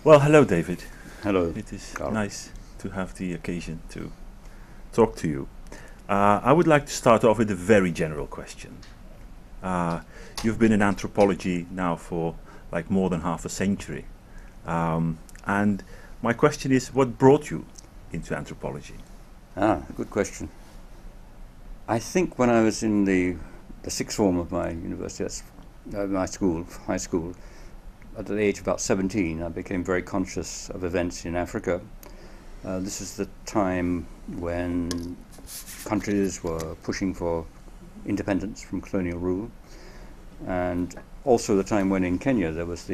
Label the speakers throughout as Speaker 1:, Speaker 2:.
Speaker 1: Well, hello, David.
Speaker 2: Hello,
Speaker 1: It is
Speaker 2: Carl.
Speaker 1: nice to have the occasion to talk to you. I would like to start off with a very general question. You've been in anthropology now for like more than half a century. And my question is, what brought you into anthropology?
Speaker 2: Good question. I think when I was in the sixth form of my university, high school, at the age of about 17, I became very conscious of events in Africa. This is the time when countries were pushing for independence from colonial rule, and also the time when in Kenya there was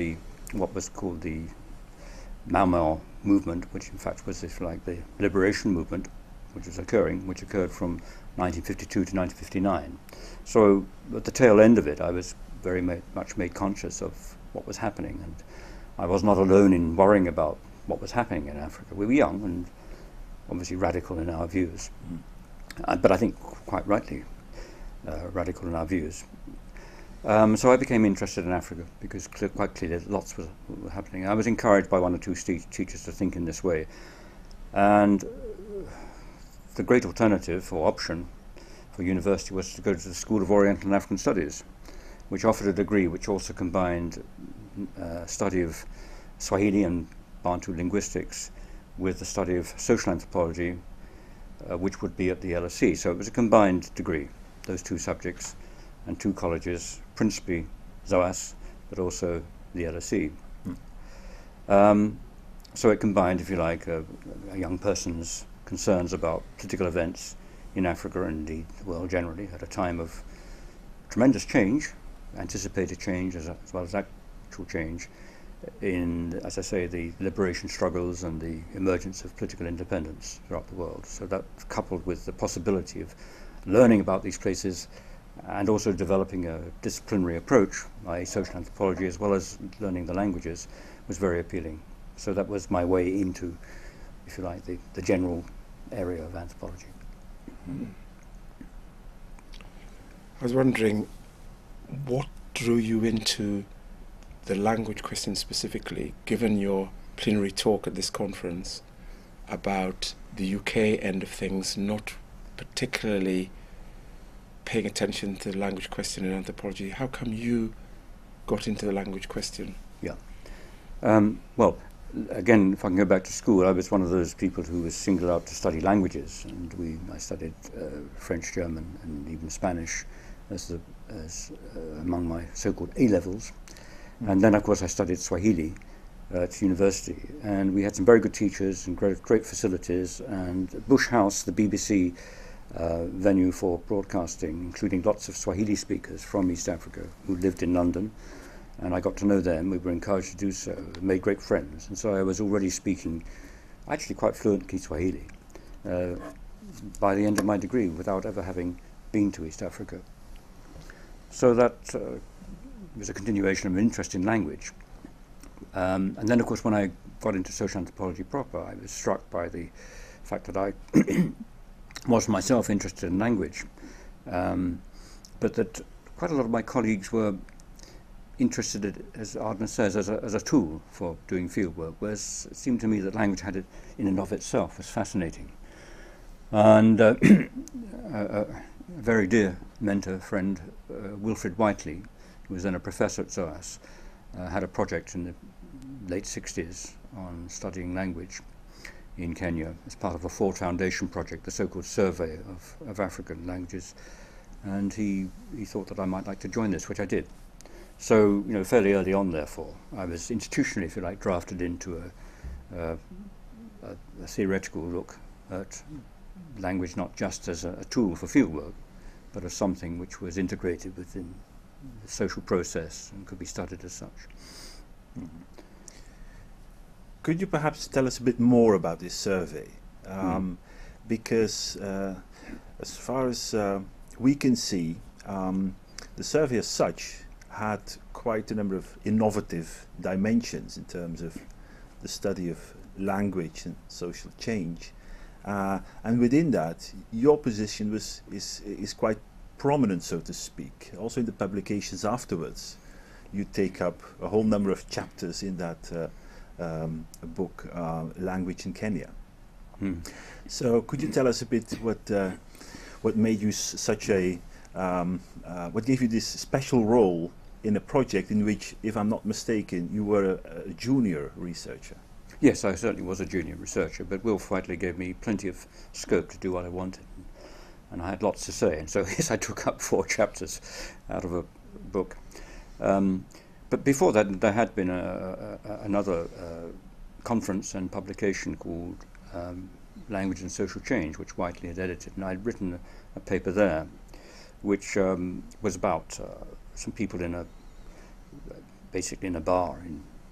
Speaker 2: what was called the Mau Mau movement, which in fact was, if you like, the liberation movement, which occurred from 1952 to 1959. So at the tail end of it, I was very much made conscious of what was happening, and I was not alone in worrying about what was happening in Africa. We were young and obviously radical in our views, but I think quite rightly radical in our views. So I became interested in Africa because quite clearly lots were happening. I was encouraged by one or two teachers to think in this way, and the great alternative or option for university was to go to the School of Oriental and African Studies, which offered a degree which also combined study of Swahili and Bantu linguistics with the study of social anthropology, which would be at the LSE. So it was a combined degree, those two subjects, and two colleges, principally ZOAS, but also the LSE. So it combined, if you like, a young person's concerns about political events in Africa and indeed the world generally at a time of tremendous change, anticipated change as well as actual change in, as I say, the liberation struggles and the emergence of political independence throughout the world. So that, coupled with the possibility of learning about these places and also developing a disciplinary approach, i.e. social anthropology, as well as learning the languages, was very appealing. So that was my way into, if you like, the general area of anthropology.
Speaker 3: I was wondering, what drew you into the language question specifically, given your plenary talk at this conference about the UK end of things not particularly paying attention to the language question in anthropology? How come you got into the language question?
Speaker 2: Yeah. Well, again, if I can go back to school, I was one of those people who was singled out to study languages, and I studied French, German, and even Spanish as among my so-called A-levels. And then, of course, I studied Swahili at university, and we had some very good teachers and great facilities, and Bush House, the BBC venue for broadcasting, including lots of Swahili speakers from East Africa who lived in London, and I got to know them. We were encouraged to do so, made great friends, and so I was already speaking actually quite fluently Swahili by the end of my degree without ever having been to East Africa. So that was a continuation of an interest in language. And then, of course, when I got into social anthropology proper, I was struck by the fact that I was myself interested in language, but that quite a lot of my colleagues were interested in, as Arnaut says, as a tool for doing field work, whereas it seemed to me that language had it in and of itself was fascinating. And a very dear mentor, friend, Wilfred Whiteley, who was then a professor at ZOAS, had a project in the late 60s on studying language in Kenya as part of a Ford Foundation project, the so-called survey of African languages, and he thought that I might like to join this, which I did. So, fairly early on, therefore, I was institutionally, if you like, drafted into a theoretical look at language not just as a tool for fieldwork, but as something which was integrated within the social process and could be studied as such.
Speaker 1: Could you perhaps tell us a bit more about this survey? Because as far as we can see, the survey as such had quite a number of innovative dimensions in terms of the study of language and social change. And within that, your position is quite prominent, so to speak. Also in the publications afterwards, you take up a whole number of chapters in that a book, Language in Kenya.
Speaker 2: Hmm.
Speaker 1: So could you tell us a bit what made you such a what gave you this special role in a project in which, if I'm not mistaken, you were a junior researcher?
Speaker 2: Yes, I certainly was a junior researcher, but Will Whiteley gave me plenty of scope to do what I wanted, and I had lots to say, and so yes, I took up 4 chapters out of a book. But before that, there had been another conference and publication called Language and Social Change, which Whiteley had edited, and I'd written a paper there, which was about some people basically in a bar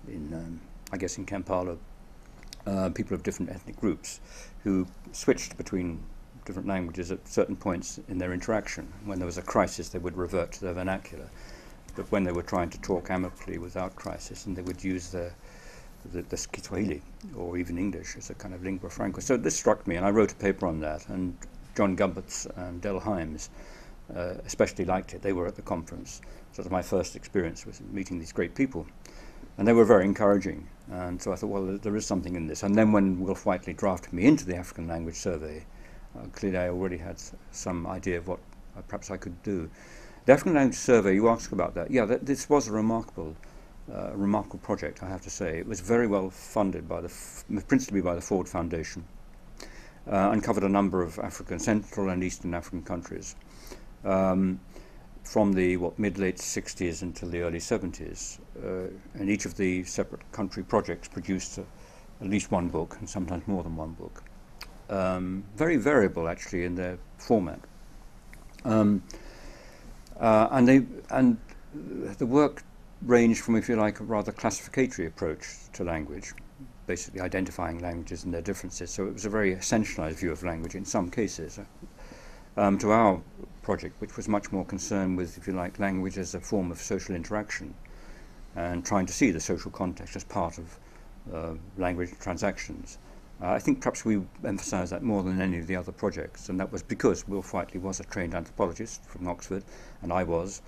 Speaker 2: in I guess in Kampala, people of different ethnic groups who switched between different languages at certain points in their interaction. When there was a crisis, they would revert to their vernacular, but when they were trying to talk amicably without crisis, and they would use the Kiswahili or even English as a kind of lingua franca. So this struck me, and I wrote a paper on that, and John Gumberts and Del Himes especially liked it. They were at the conference. So it was my first experience with meeting these great people. And they were very encouraging. And so I thought, well, there is something in this. And then when Will Whiteley drafted me into the African Language Survey, clearly I already had some idea of what perhaps I could do. The African Language Survey, you asked about that. Yeah, this was a remarkable project, I have to say. It was very well funded by principally by the Ford Foundation, and covered a number of African, Central and Eastern African countries, from the mid-late 60s until the early 70s. And each of the separate country projects produced at least one book, and sometimes more than one book. Very variable, actually, in their format. And the work ranged from, if you like, a rather classificatory approach to language, basically identifying languages and their differences. So it was a very essentialized view of language in some cases, to our project, which was much more concerned with, if you like, language as a form of social interaction and trying to see the social context as part of language transactions. I think perhaps we emphasised that more than any of the other projects, and that was because Will Whiteley was a trained anthropologist from Oxford, and I was,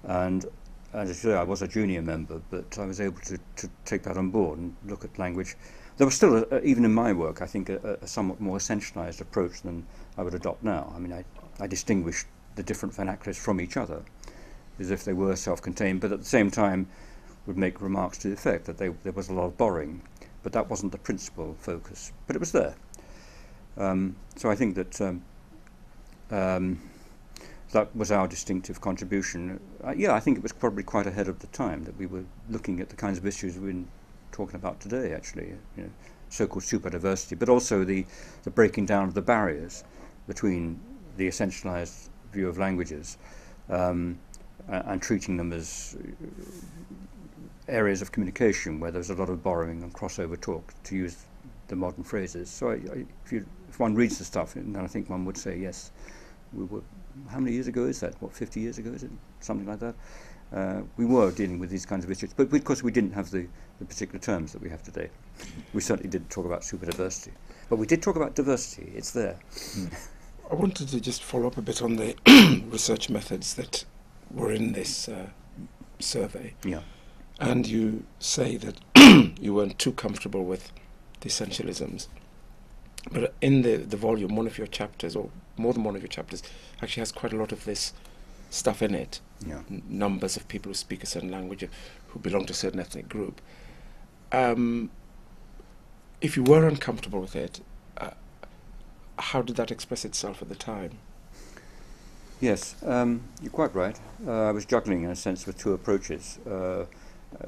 Speaker 2: and as I say, I was a junior member, but I was able to take that on board and look at language. There was still, even in my work, I think, a somewhat more essentialised approach than I would adopt now. I mean, I distinguished the different vernaculars from each other as if they were self-contained, but at the same time would make remarks to the effect that there was a lot of borrowing, but that wasn't the principal focus. But it was there. So I think that that was our distinctive contribution. Yeah, I think it was probably quite ahead of the time that we were looking at the kinds of issues we've been talking about today, actually, you know, so-called super diversity, but also the breaking down of the barriers between the essentialized view of languages and treating them as areas of communication where there's a lot of borrowing and crossover talk, to use the modern phrases. So if one reads the stuff, then I think one would say, yes, we were, how many years ago is that? 50 years ago, is it? Something like that? We were dealing with these kinds of issues, but because we didn't have the particular terms that we have today. We certainly did talk about superdiversity, but we did talk about diversity. It's there.
Speaker 3: I wanted to just follow up a bit on the research methods that were in this survey.
Speaker 2: Yeah.
Speaker 3: And you say that you weren't too comfortable with the essentialisms. But in the volume, one of your chapters, or more than one of your chapters, actually has quite a lot of this stuff in it.
Speaker 2: Yeah.
Speaker 3: Numbers of people who speak a certain language, who belong to a certain ethnic group. If you were uncomfortable with it, how did that express itself at the time?
Speaker 2: Yes, you're quite right. I was juggling, in a sense, with two approaches,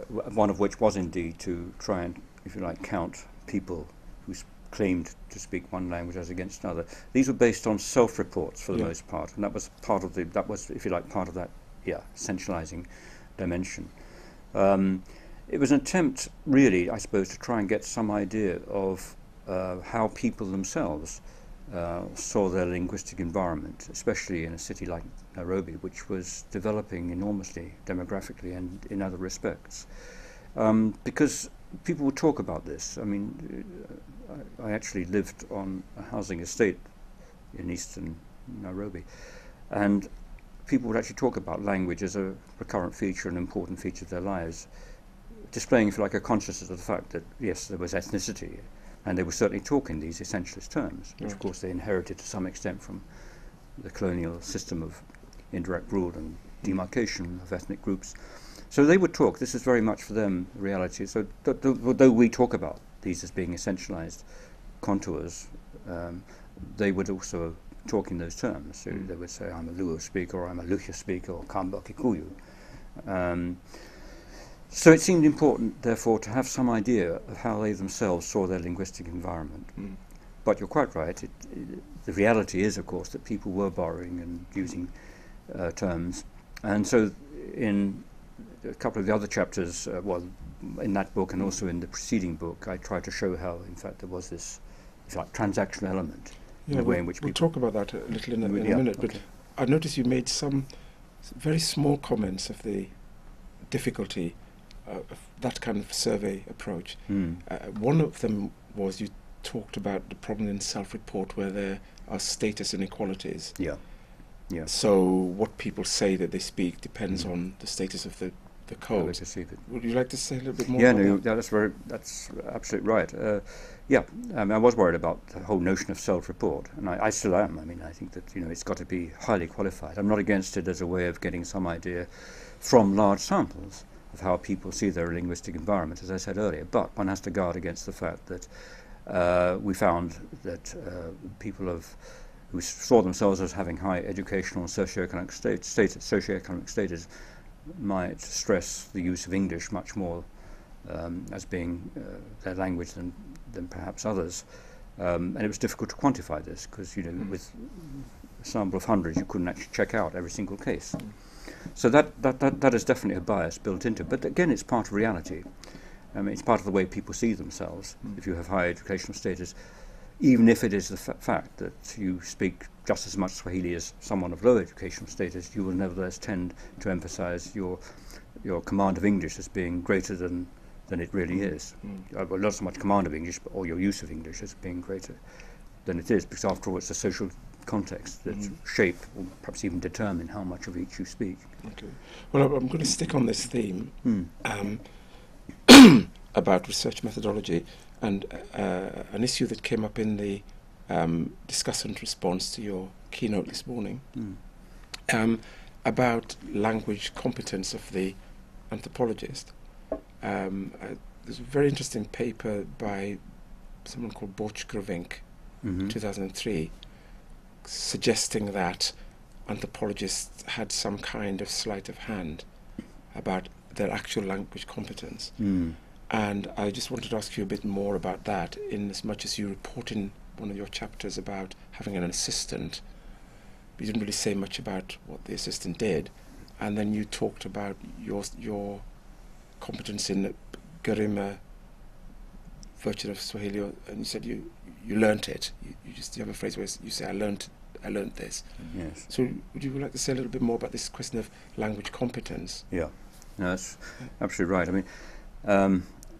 Speaker 2: one of which was indeed to try and, if you like, count people who claimed to speak one language as against another. These were based on self-reports for the most part, and that was part of if you like, part of that, essentializing dimension. It was an attempt, really, I suppose, to try and get some idea of how people themselves saw their linguistic environment, especially in a city like Nairobi, which was developing enormously demographically and in other respects. Because people would talk about this. I mean, I actually lived on a housing estate in eastern Nairobi, and people would actually talk about language as a recurrent feature, an important feature of their lives, displaying, if you like, a consciousness of the fact that, yes, there was ethnicity, and they were certainly talking these essentialist terms, which, of course, they inherited to some extent from the colonial system of indirect rule and demarcation of ethnic groups. So they would talk. This is very much for them reality. So though we talk about these as being essentialized contours, they would also talk in those terms. So they would say, I'm a Luo speaker, or I'm a Luhya speaker, or Kamba Kikuyu. So it seemed important, therefore, to have some idea of how they themselves saw their linguistic environment. But you're quite right. The reality is, of course, that people were borrowing and using terms. And so in a couple of the other chapters, in that book and also in the preceding book, I tried to show how, in fact, there was this, if you like, transactional element in the way in which
Speaker 3: we'll talk about that a little in a minute.
Speaker 2: Okay.
Speaker 3: But I noticed you made some very small comments of the difficulty of that kind of survey approach. One of them was you talked about the problem in self-report where there are status inequalities.
Speaker 2: Yeah.
Speaker 3: So what people say that they speak depends on the status of the code. Would you like to say a little bit more about that?
Speaker 2: That's absolutely right. I was worried about the whole notion of self-report, and I still am. I mean, I think that it's got to be highly qualified. I'm not against it as a way of getting some idea from large samples of how people see their linguistic environment, as I said earlier. But one has to guard against the fact that we found that people who saw themselves as having high educational and socioeconomic status might stress the use of English much more as being their language than perhaps others. And it was difficult to quantify this because, with a sample of hundreds, you couldn't actually check out every single case. So that is definitely a bias built into it. But again, it's part of reality. I mean, it's part of the way people see themselves. If you have high educational status, even if it is the fact that you speak just as much Swahili as someone of low educational status, you will nevertheless tend to emphasize your command of English as being greater than it really is. Well, not so much command of English, or your use of English as being greater than it is, because after all, it's a social context that shape or perhaps even determine how much of each you speak.
Speaker 3: Okay. Well, I'm going to stick on this theme about research methodology and an issue that came up in the discussant response to your keynote this morning about language competence of the anthropologist. There's a very interesting paper by someone called Borch-Grovink, 2003, suggesting that anthropologists had some kind of sleight of hand about their actual language competence. And I just wanted to ask you a bit more about that, in as much as you report in one of your chapters about having an assistant. You didn't really say much about what the assistant did, and then you talked about your competence in the Garima version of Swahili, and you said you learnt it. You have a phrase where you say, I learnt this.
Speaker 2: Yes.
Speaker 3: So would you like to say a little bit more about this question of language competence?
Speaker 2: Yeah, no, that's absolutely right. I mean,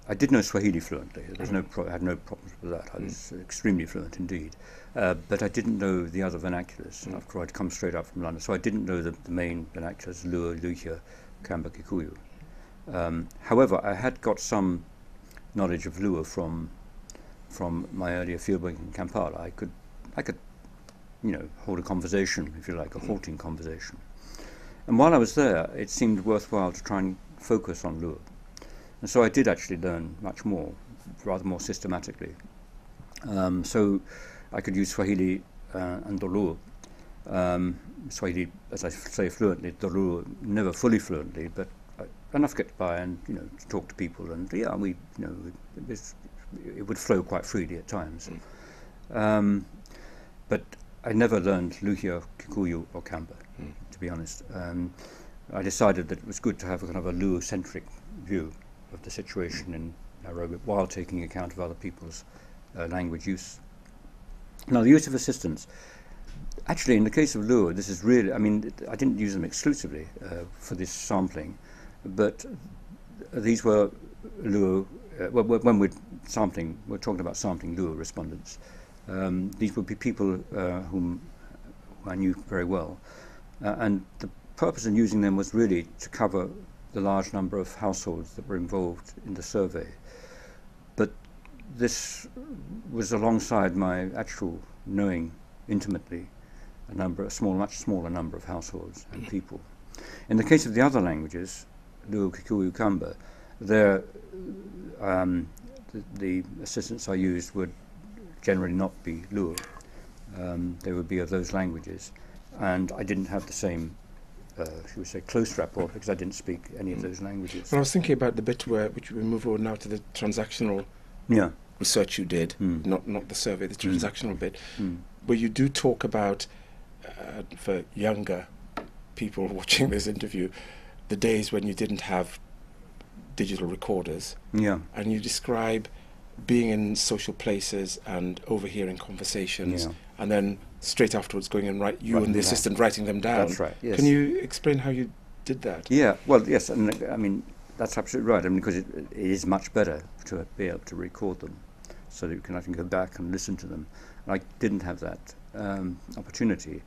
Speaker 2: I did know Swahili fluently. I had no problems with that. I was extremely fluent indeed. But I didn't know the other vernaculars after I'd come straight up from London. So I didn't know the main vernaculars, Luo, Luhya, Kamba, Kikuyu. However, I had got some knowledge of Luo from my earlier fieldwork in Kampala. I could hold a conversation, if you like, a halting conversation. And while I was there, it seemed worthwhile to try and focus on Luo. And so I did actually learn much more, rather more systematically. So I could use Swahili and Doluo. Swahili, as I say, fluently, Doluo never fully fluently, but enough to get by and to talk to people. And it would flow quite freely at times. But I never learned Luhya, Kikuyu, or Kamba, to be honest. I decided that it was good to have a kind of a Luo-centric view of the situation in Nairobi while taking account of other people's language use. Now, the use of assistants, actually in the case of Luo, this is really, I mean, I didn't use them exclusively for this sampling, but these were Luo, when we're talking about sampling Luo respondents. These would be people whom I knew very well, and the purpose in using them was really to cover the large number of households that were involved in the survey. But this was alongside my actual knowing intimately much smaller number of households and people. In the case of the other languages, Luo, Kikuyu, Kamba, the assistants I used would generally not be Luo. They would be of those languages. And I didn't have the same, should we say, close rapport, because I didn't speak any of those languages.
Speaker 3: Well, I was thinking about the bit which we move on now to the transactional research you did, not the survey, the transactional bit, where you do talk about, for younger people watching this interview, the days when you didn't have digital recorders.
Speaker 2: Yeah.
Speaker 3: And you describe being in social places and overhearing conversations, and then straight afterwards going and and the assistant writing them down.
Speaker 2: That's right, yes.
Speaker 3: Can you explain how you did that?
Speaker 2: Yeah, well, yes, and I mean, that's absolutely right. I mean, because it is much better to be able to record them so that you can actually go back and listen to them. And I didn't have that opportunity.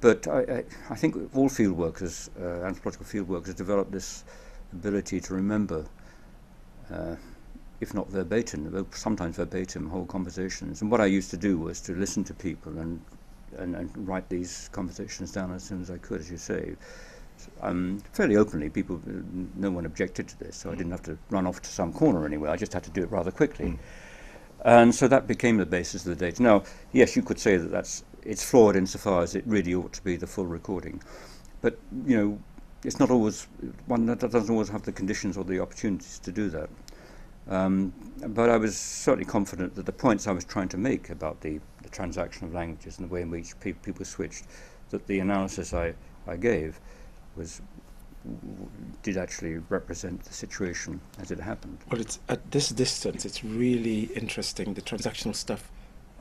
Speaker 2: But I think all field workers, anthropological field workers, develop this ability to remember, if not verbatim, sometimes verbatim, whole conversations. And what I used to do was to listen to people and write these conversations down as soon as I could, as you say. Fairly openly, no one objected to this, so I didn't have to run off to some corner anywhere. I just had to do it rather quickly. And so that became the basis of the data. Now, yes, you could say that it's flawed insofar as it really ought to be the full recording. But, you know, it's not always, one that doesn't always have the conditions or the opportunities to do that. But I was certainly confident that the points I was trying to make about the transaction of languages and the way in which people switched, that the analysis I gave did actually represent the situation as it happened.
Speaker 3: Well, it's at this distance, it's really interesting, the transactional stuff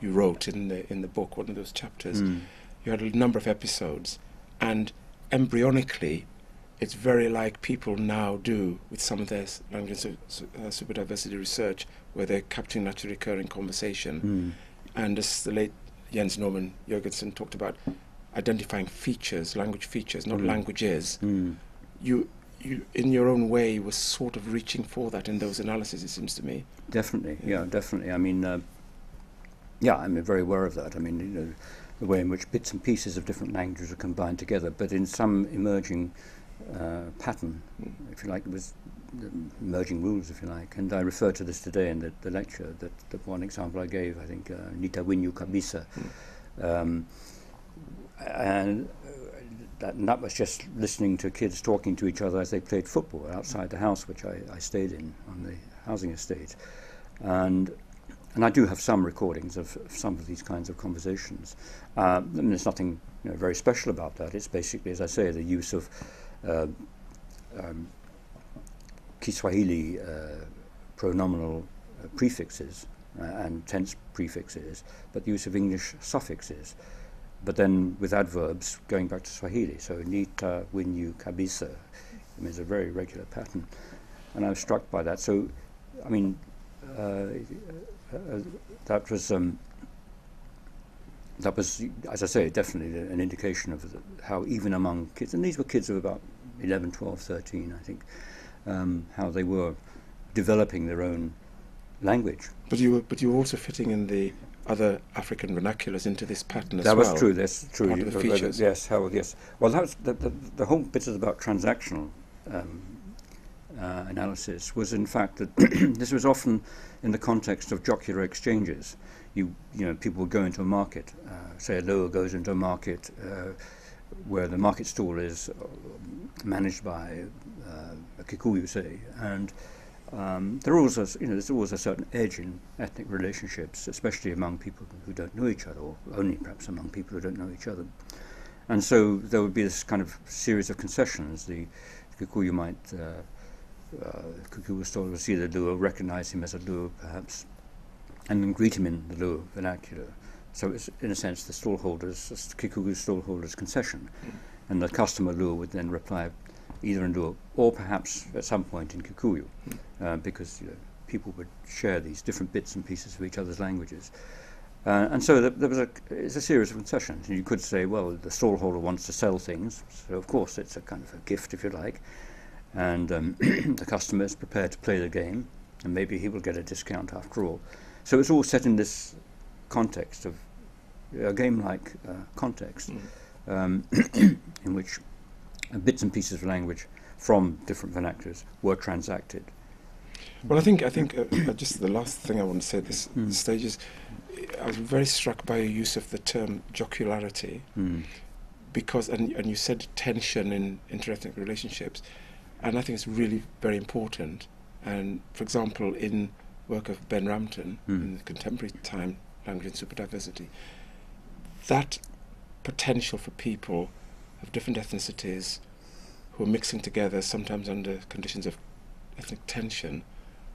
Speaker 3: you wrote in the book, one of those chapters. You had a number of episodes, and embryonically, it's very like people now do with some of their language superdiversity research, where they're capturing naturally occurring conversation. And as the late Jens Norman Jørgensen talked about, identifying features, language features, not languages. You, in your own way, were sort of reaching for that in those analyses, it seems to me.
Speaker 2: Definitely, yeah, definitely. I mean, I'm very aware of that. I mean, you know, the way in which bits and pieces of different languages are combined together, but in some emerging pattern, if you like, it was emerging rules, if you like. And I referred to this today in the lecture, that one example I gave, I think, Nita Winyu Kabisa. And that was just listening to kids talking to each other as they played football outside the house, which I stayed in on the housing estate. And I do have some recordings of some of these kinds of conversations. I mean, there's nothing very special about that. It's basically, as I say, the use of Kiswahili pronominal prefixes and tense prefixes, but the use of English suffixes, but then with adverbs going back to Swahili. So Nita Winyu Kabisa, I mean, it's a very regular pattern, and I was struck by that. So, I mean, that was, as I say, definitely an indication of how even among kids, and these were kids of about 11, 12, 13, I think, how they were developing their own language. But
Speaker 3: you were also fitting in the other African vernaculars into this pattern as
Speaker 2: well.
Speaker 3: That
Speaker 2: was true. That's true.
Speaker 3: Part of the features.
Speaker 2: Yes. Yes. Well, that was the whole bit is about transactional analysis. Was in fact that this was often in the context of jocular exchanges. You know, people would go into a market. Say a Loa goes into a market where the market stall is managed by a Kikuyu, say, and there's always a certain edge in ethnic relationships, especially among people who don't know each other, or only perhaps among people who don't know each other. And so there would be this kind of series of concessions. The Kikuyu might, Kikuyu stall would see the Luo, recognize him as a Luo perhaps, and then greet him in the Luo vernacular. So it's, in a sense, the Kikuyu stallholder's concession. And the customer Luo would then reply either in Luo or perhaps at some point in Kikuyu, because people would share these different bits and pieces of each other's languages. And so it's a series of concessions. And you could say, well, the stallholder wants to sell things, so of course it's a kind of a gift, if you like. and the customer is prepared to play the game, and maybe he will get a discount after all. So it's all set in this context of a game-like context, in which bits and pieces of language from different vernaculars were transacted.
Speaker 3: Well, I think just the last thing I want to say at this stage is I was very struck by your use of the term jocularity, because and you said tension in interethnic relationships, and I think it's really very important. And for example, in work of Ben Rampton in the contemporary time, Language and Superdiversity, that potential for people of different ethnicities who are mixing together, sometimes under conditions of ethnic tension,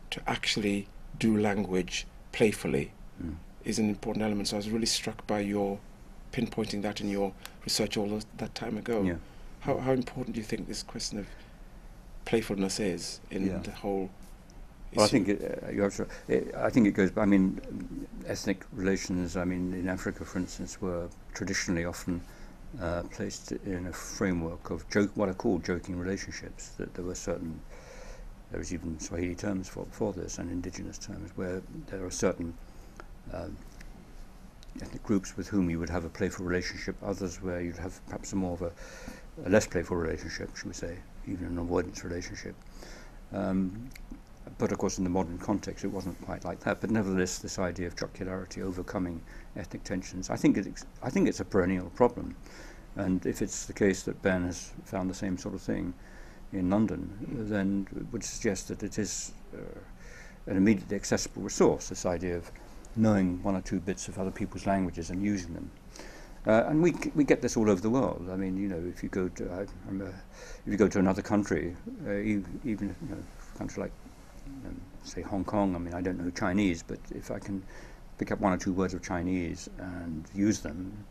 Speaker 3: to actually do language playfully is an important element. So I was really struck by your pinpointing that in your research all that time ago.
Speaker 2: Yeah.
Speaker 3: How important do you think this question of playfulness is in the whole
Speaker 2: Well, I
Speaker 3: issue?
Speaker 2: think you're absolutely. I think it goes. I mean, ethnic relations. I mean, in Africa, for instance, were traditionally often placed in a framework of what are called joking relationships. That there were certain. There was even Swahili terms for this, and indigenous terms, where there are certain ethnic groups with whom you would have a playful relationship. Others where you'd have perhaps more of a less playful relationship, should we say, even an avoidance relationship. But of course, in the modern context, it wasn't quite like that. But nevertheless, this idea of jocularity, overcoming ethnic tensions, I think it's a perennial problem. And if it's the case that Ben has found the same sort of thing in London, then it would suggest that it is an immediately accessible resource. This idea of knowing one or two bits of other people's languages and using them. And we get this all over the world. I mean, if you go to if you go to another country, even a country like say Hong Kong. I mean, I don't know Chinese, but if I can pick up one or two words of Chinese and use them,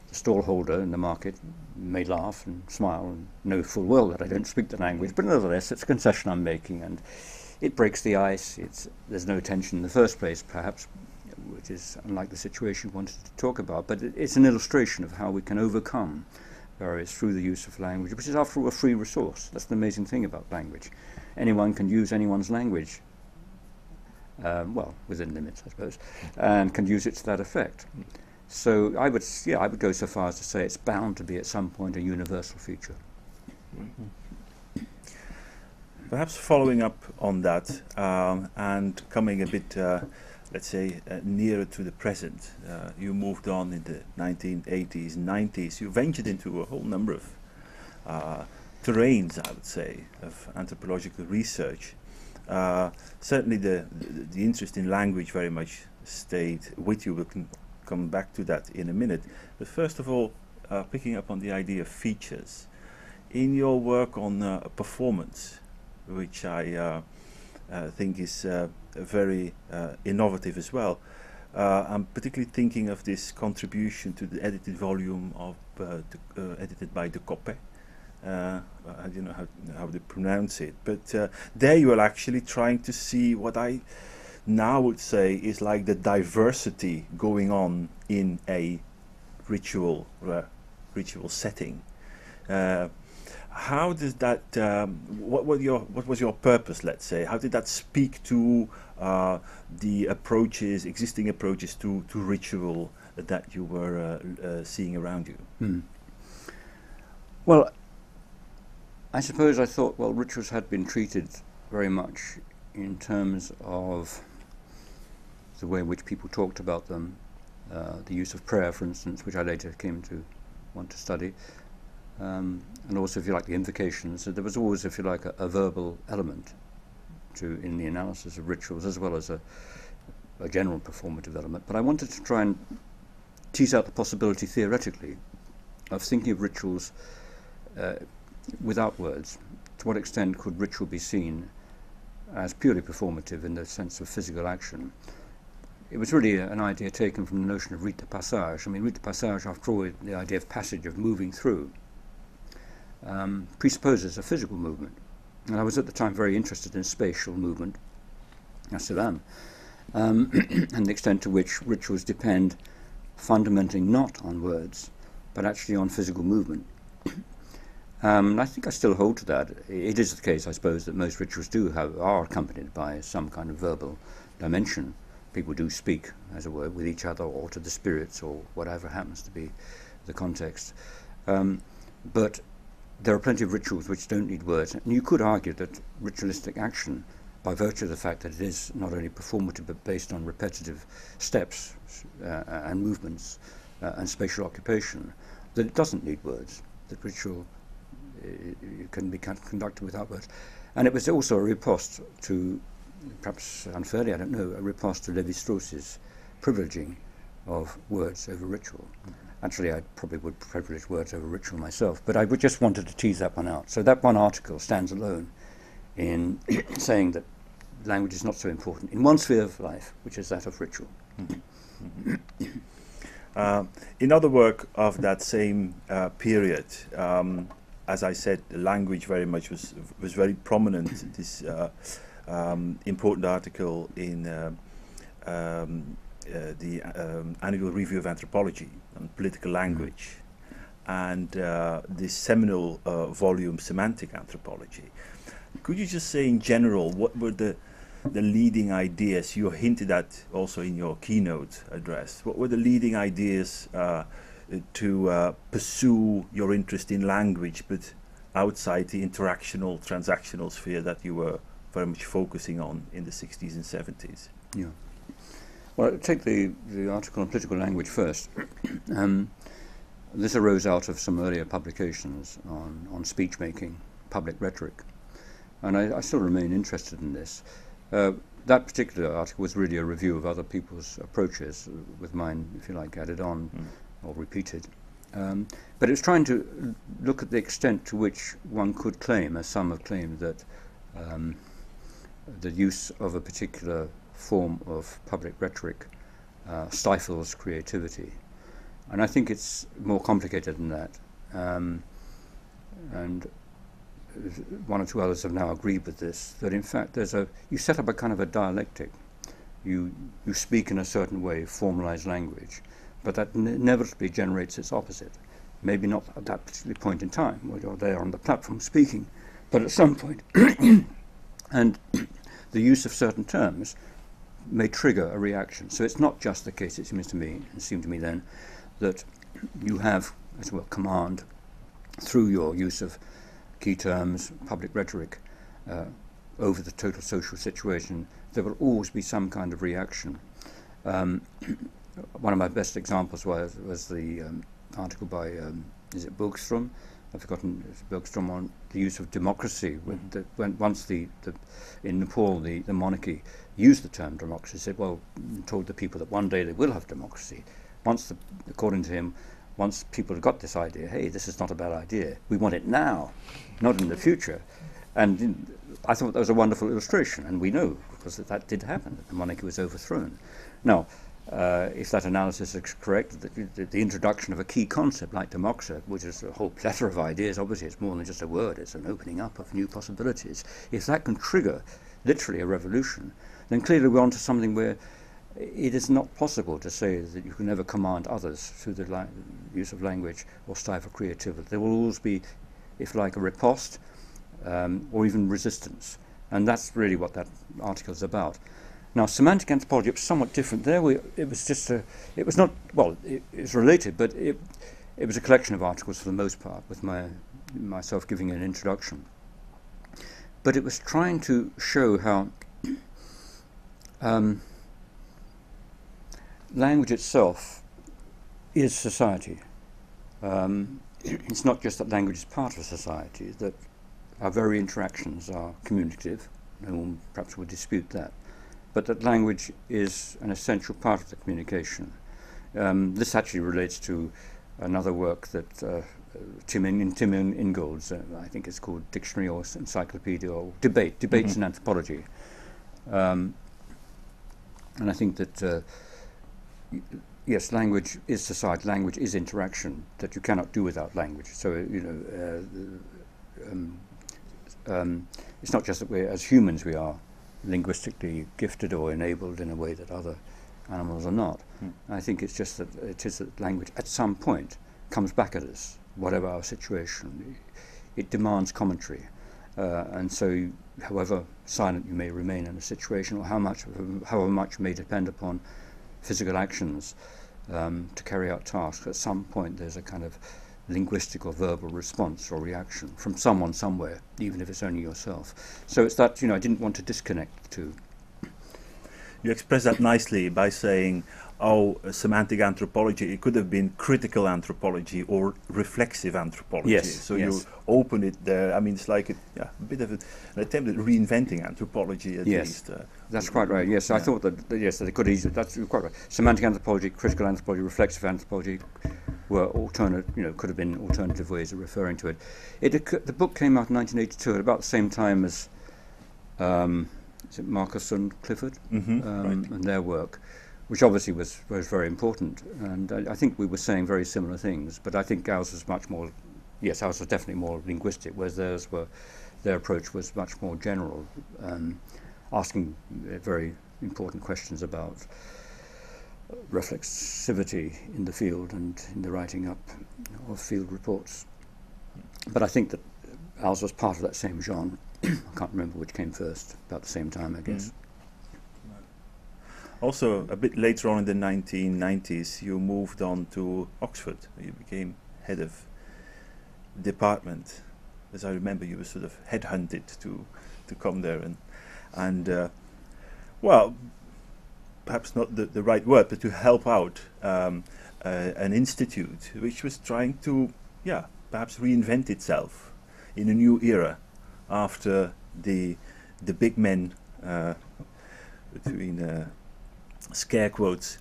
Speaker 2: the stallholder in the market may laugh and smile and know full well that I don't speak the language. But nevertheless, it's a concession I'm making, and it breaks the ice. There's no tension in the first place, perhaps, which is unlike the situation we wanted to talk about. But it's an illustration of how we can overcome barriers through the use of language, which is, after all, a free resource. That's the amazing thing about language. Anyone can use anyone's language, well, within limits, I suppose, and can use it to that effect. So I would go so far as to say it's bound to be at some point a universal feature.
Speaker 1: Perhaps following up on that and coming a bit, let's say, nearer to the present. You moved on in the 1980s, 90s. You ventured into a whole number of terrains, I would say, of anthropological research. Certainly the interest in language very much stayed with you. We can come back to that in a minute. But first of all, picking up on the idea of features. In your work on performance, which I think is very innovative as well, I'm particularly thinking of this contribution to the edited volume of edited by De Coppe. I don't know how to pronounce it, but there you are actually trying to see what I now would say is like the diversity going on in a ritual setting. How does that? What was your purpose? Let's say, how did that speak to the existing approaches to ritual that you were seeing around you?
Speaker 2: Well, I suppose I thought, well, rituals had been treated very much in terms of the way in which people talked about them, the use of prayer, for instance, which I later came to want to study, and also, if you like, the invocations. So there was always, if you like, a verbal element in the analysis of rituals, as well as a general performative element. But I wanted to try and tease out the possibility theoretically of thinking of rituals without words. To what extent could ritual be seen as purely performative in the sense of physical action? It was really an idea taken from the notion of rite de passage. I mean, rite de passage, after all, the idea of passage, of moving through, presupposes a physical movement. And I was at the time very interested in spatial movement, I still am, and the extent to which rituals depend fundamentally not on words, but actually on physical movement. I think I still hold to that. It is the case, I suppose, that most rituals are accompanied by some kind of verbal dimension. People do speak, as it were, with each other or to the spirits or whatever happens to be the context. But there are plenty of rituals which don't need words. And you could argue that ritualistic action, by virtue of the fact that it is not only performative but based on repetitive steps and movements and spatial occupation, that it doesn't need words. That ritual can be conducted without words. And it was also a riposte to, perhaps unfairly, I don't know, a riposte to Lévi-Strauss's privileging of words over ritual. Actually, I probably would privilege words over ritual myself, but I just wanted to tease that one out. So that one article stands alone in saying that language is not so important in one sphere of life, which is that of ritual.
Speaker 1: In other work of that same period, as I said, the language very much was very prominent. This important article in the Annual Review of Anthropology on political language, and this seminal volume, Semantic Anthropology. Could you just say in general, what were the leading ideas you hinted at also in your keynote address? What were the leading ideas to pursue your interest in language, but outside the interactional, transactional sphere that you were very much focusing on in the 60s and 70s?
Speaker 2: Yeah. Well, take the article on political language first. This arose out of some earlier publications on speech making, public rhetoric, and I still remain interested in this. That particular article was really a review of other people's approaches, with mine, if you like, added on or repeated. But it's trying to look at the extent to which one could claim, as some have claimed, that the use of a particular form of public rhetoric stifles creativity. And I think it's more complicated than that. And one or two others have now agreed with this, that in fact you set up a kind of a dialectic. You speak in a certain way, formalized language, but that inevitably generates its opposite. Maybe not at that particular point in time, when you're there on the platform speaking, but at some point. And the use of certain terms may trigger a reaction. So it's not just the case, it seemed to me then, that you have, as well, command through your use of key terms, public rhetoric, over the total social situation. There will always be some kind of reaction. One of my best examples was the article by, is it Bergström? I've forgotten, Bergström, on the use of democracy. Once in Nepal the monarchy used the term democracy, said, well, told the people that one day they will have democracy. According to him, once people had got this idea, hey, this is not a bad idea, we want it now, not in the future. And I thought that was a wonderful illustration, and we know, because that did happen, that the monarchy was overthrown. Now, if that analysis is correct, the introduction of a key concept like democracy, which is a whole plethora of ideas, obviously it's more than just a word, it's an opening up of new possibilities. If that can trigger literally a revolution, then clearly we're onto something where it is not possible to say that you can never command others through the use of language or stifle creativity. There will always be, if like, a riposte or even resistance. And that's really what that article is about. Now, semantic anthropology was somewhat different. There, it was related, but it was a collection of articles for the most part, with myself giving an introduction. But it was trying to show how language itself is society. It's not just that language is part of society, that our very interactions are communicative. No one perhaps would dispute that. But that language is an essential part of the communication. This actually relates to another work that Tim Ingold's, I think it's called Dictionary or Encyclopedia or Debates in Anthropology. And I think that, yes, language is society, language is interaction, that you cannot do without language. So, it's not just that as humans we are linguistically gifted or enabled in a way that other animals are not. I think it's just that it is that language at some point comes back at us, whatever our situation. it demands commentary. And so, however silent you may remain in a situation, or however much may depend upon physical actions to carry out tasks, at some point there's a kind of linguistic or verbal response or reaction from someone somewhere, even if it's only yourself. So it's that, I didn't want to disconnect the two.
Speaker 1: You express that nicely by saying, semantic anthropology, it could have been critical anthropology or reflexive anthropology.
Speaker 2: Yes,
Speaker 1: so
Speaker 2: yes.
Speaker 1: You open it there. I mean, it's like a bit of an attempt at reinventing anthropology, at least.
Speaker 2: That's quite right, yes. I thought that they could easily, that's quite right. Semantic anthropology, critical anthropology, reflexive anthropology were could have been alternative ways of referring to it. The book came out in 1982 at about the same time as is it Marcus and Clifford,
Speaker 1: Right.
Speaker 2: and their work, which obviously was very important. And I think we were saying very similar things, but I think ours was much more, ours was definitely more linguistic, whereas their approach was much more general, asking very important questions about reflexivity in the field and in the writing up of field reports. But I think that ours was part of that same genre. I can't remember which came first, about the same time, I guess.
Speaker 1: Also, a bit later on in the 1990s, you moved on to Oxford. You became head of department. As I remember, you were sort of headhunted to come there, and well, perhaps not the right word, but to help out an institute which was trying to, perhaps reinvent itself in a new era after the big men, between scare quotes,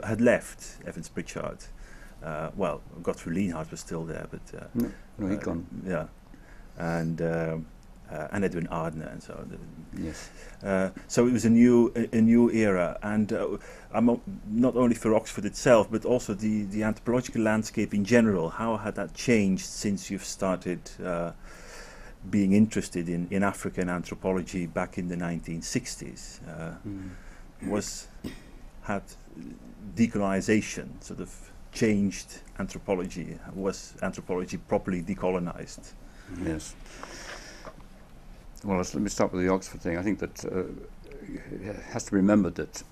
Speaker 1: had left. Evans Pritchard, Godfrey Lienhard was still there, but
Speaker 2: no, he'd gone.
Speaker 1: Yeah, and Edwin Ardner and so on.
Speaker 2: Yes.
Speaker 1: So it was a new era, and I'm not only for Oxford itself, but also the anthropological landscape in general. How had that changed since you've started being interested in African anthropology back in the 1960s? Had decolonization sort of changed anthropology? Was anthropology properly decolonized?
Speaker 2: Yes. Well, let me start with the Oxford thing. I think that it has to be remembered that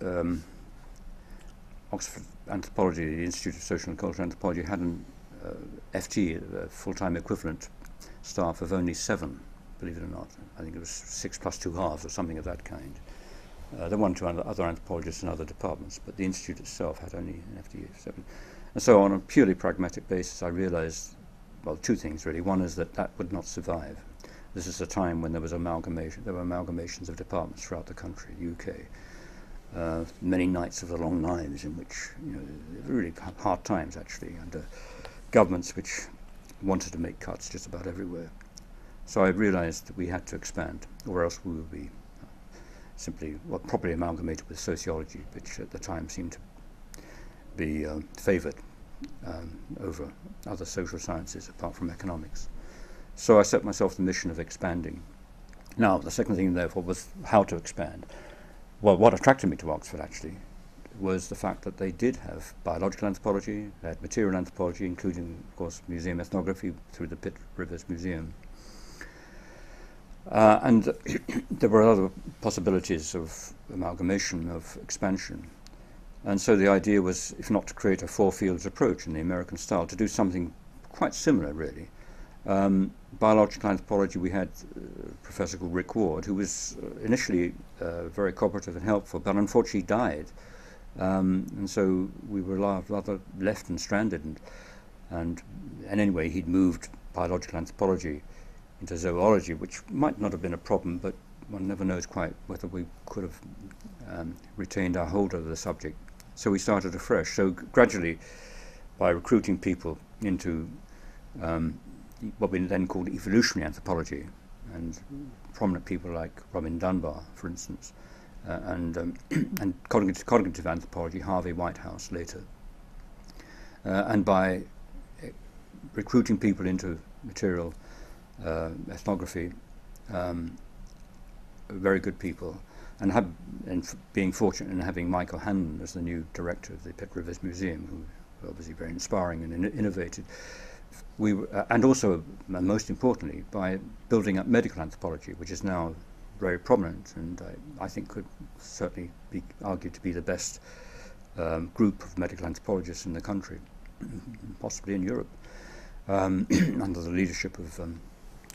Speaker 2: Oxford Anthropology, the Institute of Social and Cultural Anthropology, had an FT, a full-time equivalent staff of only 7, believe it or not. I think it was 6 plus 2 halves or something of that kind. There were 1 or 2 other anthropologists in other departments, but the institute itself had only an FT of 7. And so on a purely pragmatic basis, I realized, well, 2 things really. One is that would not survive. This is a time when there were amalgamations of departments throughout the country, the UK. Many nights of the long knives in which, really hard times actually, under governments which wanted to make cuts just about everywhere. So I realized that we had to expand, or else we would be simply, properly amalgamated with sociology, which at the time seemed to be favoured over other social sciences apart from economics. So I set myself the mission of expanding. Now, the second thing, therefore, was how to expand. Well, what attracted me to Oxford, actually, was the fact that they did have biological anthropology, they had material anthropology, including, of course, museum ethnography through the Pitt Rivers Museum. And there were other possibilities of amalgamation, of expansion. And so the idea was, if not to create a 4 fields approach in the American style, to do something quite similar, really. Biological anthropology, we had a professor called Rick Ward, who was initially very cooperative and helpful, but unfortunately died. And so we were rather left and stranded. And anyway, he'd moved biological anthropology into zoology, which might not have been a problem, but one never knows quite whether we could have retained our hold over the subject. So we started afresh. So gradually, by recruiting people into what we then called evolutionary anthropology, and prominent people like Robin Dunbar, for instance, and cognitive anthropology, Harvey Whitehouse later, and by recruiting people into material ethnography, very good people, and being fortunate in having Michael Hannon as the new director of the Pitt Rivers Museum, who was obviously very inspiring and innovative. and also, most importantly, by building up medical anthropology, which is now very prominent, and I think could certainly be argued to be the best group of medical anthropologists in the country, possibly in Europe, under the leadership of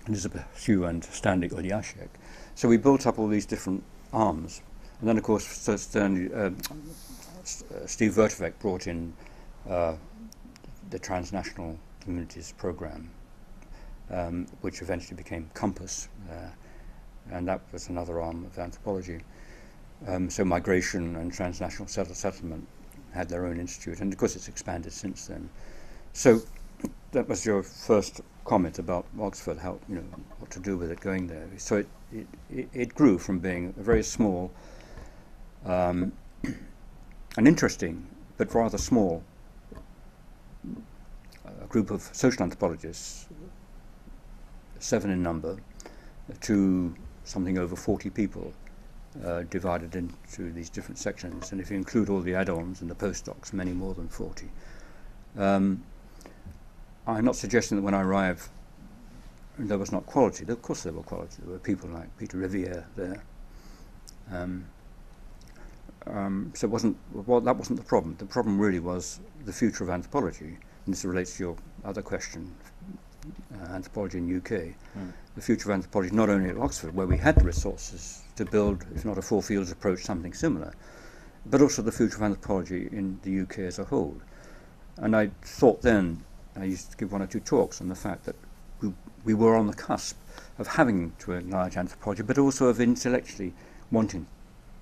Speaker 2: Elizabeth Hugh and Stanley Ulyashek. So we built up all these different arms, and then of course Steve Vertovec brought in the Transnational Communities Program, which eventually became Compass, and that was another arm of anthropology. So migration and transnational settlement had their own institute, and of course it's expanded since then. So that was your first comment about Oxford, how, you know, what to do with it going there. So it grew from being a very small and interesting but rather small group of social anthropologists, 7 in number, to something over 40 people, divided into these different sections, and if you include all the add-ons and the postdocs, many more than 40. I'm not suggesting that when I arrived there was not quality. Of course there were quality. There were people like Peter Riviere there. So that wasn't the problem. The problem really was the future of anthropology, and this relates to your other question, anthropology in UK. The future of anthropology not only at Oxford, where we had the resources to build, if not a four fields approach, something similar, but also the future of anthropology in the UK as a whole. And I thought then, I used to give 1 or 2 talks on the fact that we were on the cusp of having to enlarge anthropology, but also of intellectually wanting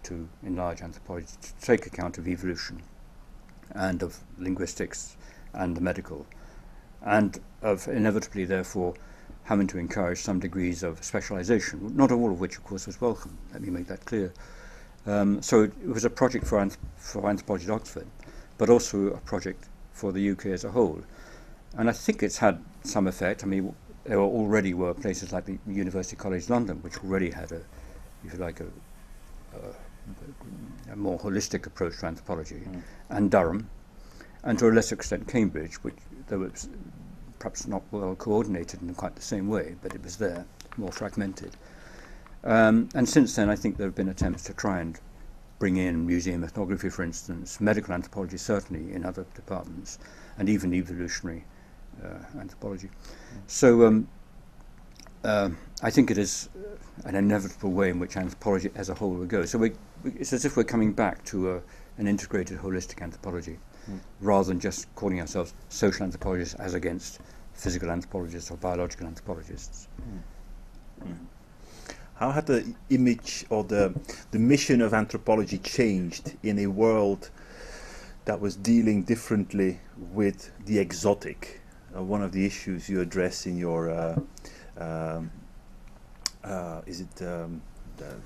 Speaker 2: to enlarge anthropology, to take account of evolution and of linguistics and the medical, and of inevitably, therefore, having to encourage some degrees of specialization, not all of which, of course, was welcome. Let me make that clear. So it was a project for anthropology at Oxford, but also a project for the UK as a whole. And I think it's had some effect. I mean, there already were places like the University College London, which already had a, if you like, a more holistic approach to anthropology, and Durham, and to a lesser extent Cambridge, which though it was perhaps not well coordinated in quite the same way, but it was there, more fragmented. And since then, I think there have been attempts to try and bring in museum ethnography, for instance, medical anthropology certainly in other departments, and even evolutionary anthropology. So I think it is an inevitable way in which anthropology as a whole will go. So it's as if we're coming back to an integrated, holistic anthropology, rather than just calling ourselves social anthropologists as against physical anthropologists or biological anthropologists.
Speaker 1: How had the image or the mission of anthropology changed in a world that was dealing differently with the exotic? One of the issues you address in your the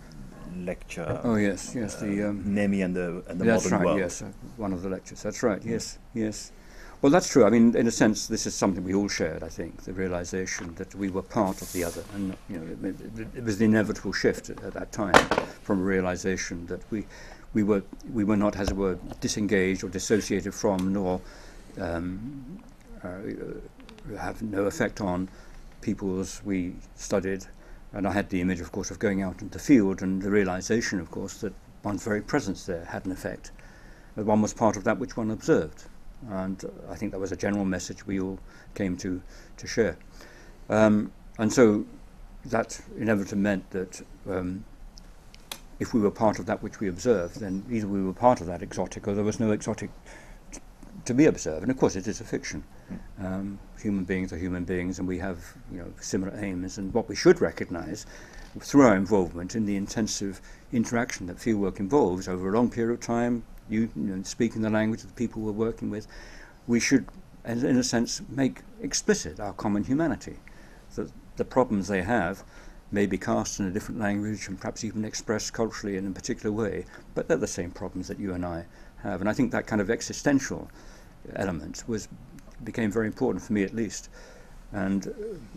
Speaker 1: lecture?
Speaker 2: Oh yes, yes. The
Speaker 1: Nemi and the
Speaker 2: that's
Speaker 1: modern
Speaker 2: right,
Speaker 1: world.
Speaker 2: yes, one of the lectures. That's right. Yes, yes. Well, that's true. I mean, in a sense, this is something we all shared. I think the realization that we were part of the other, and you know, it was the inevitable shift at that time from a realization that we were not, as it were, disengaged or dissociated from, nor have no effect on peoples we studied. And I had the image, of course, of going out into the field, and the realization, of course, that one's very presence there had an effect. That one was part of that which one observed. And I think that was a general message we all came to share. And so that inevitably meant that if we were part of that which we observed, then either we were part of that exotic or there was no exotic to be observed. And of course it is a fiction. Human beings are human beings, and we have, you know, similar aims. And what we should recognize through our involvement in the intensive interaction that fieldwork involves over a long period of time, you know, speaking the language of the people we're working with, we should, in a sense, make explicit our common humanity. That the problems they have may be cast in a different language and perhaps even expressed culturally in a particular way, but they're the same problems that you and I have. And I think that kind of existential element became very important for me, at least. And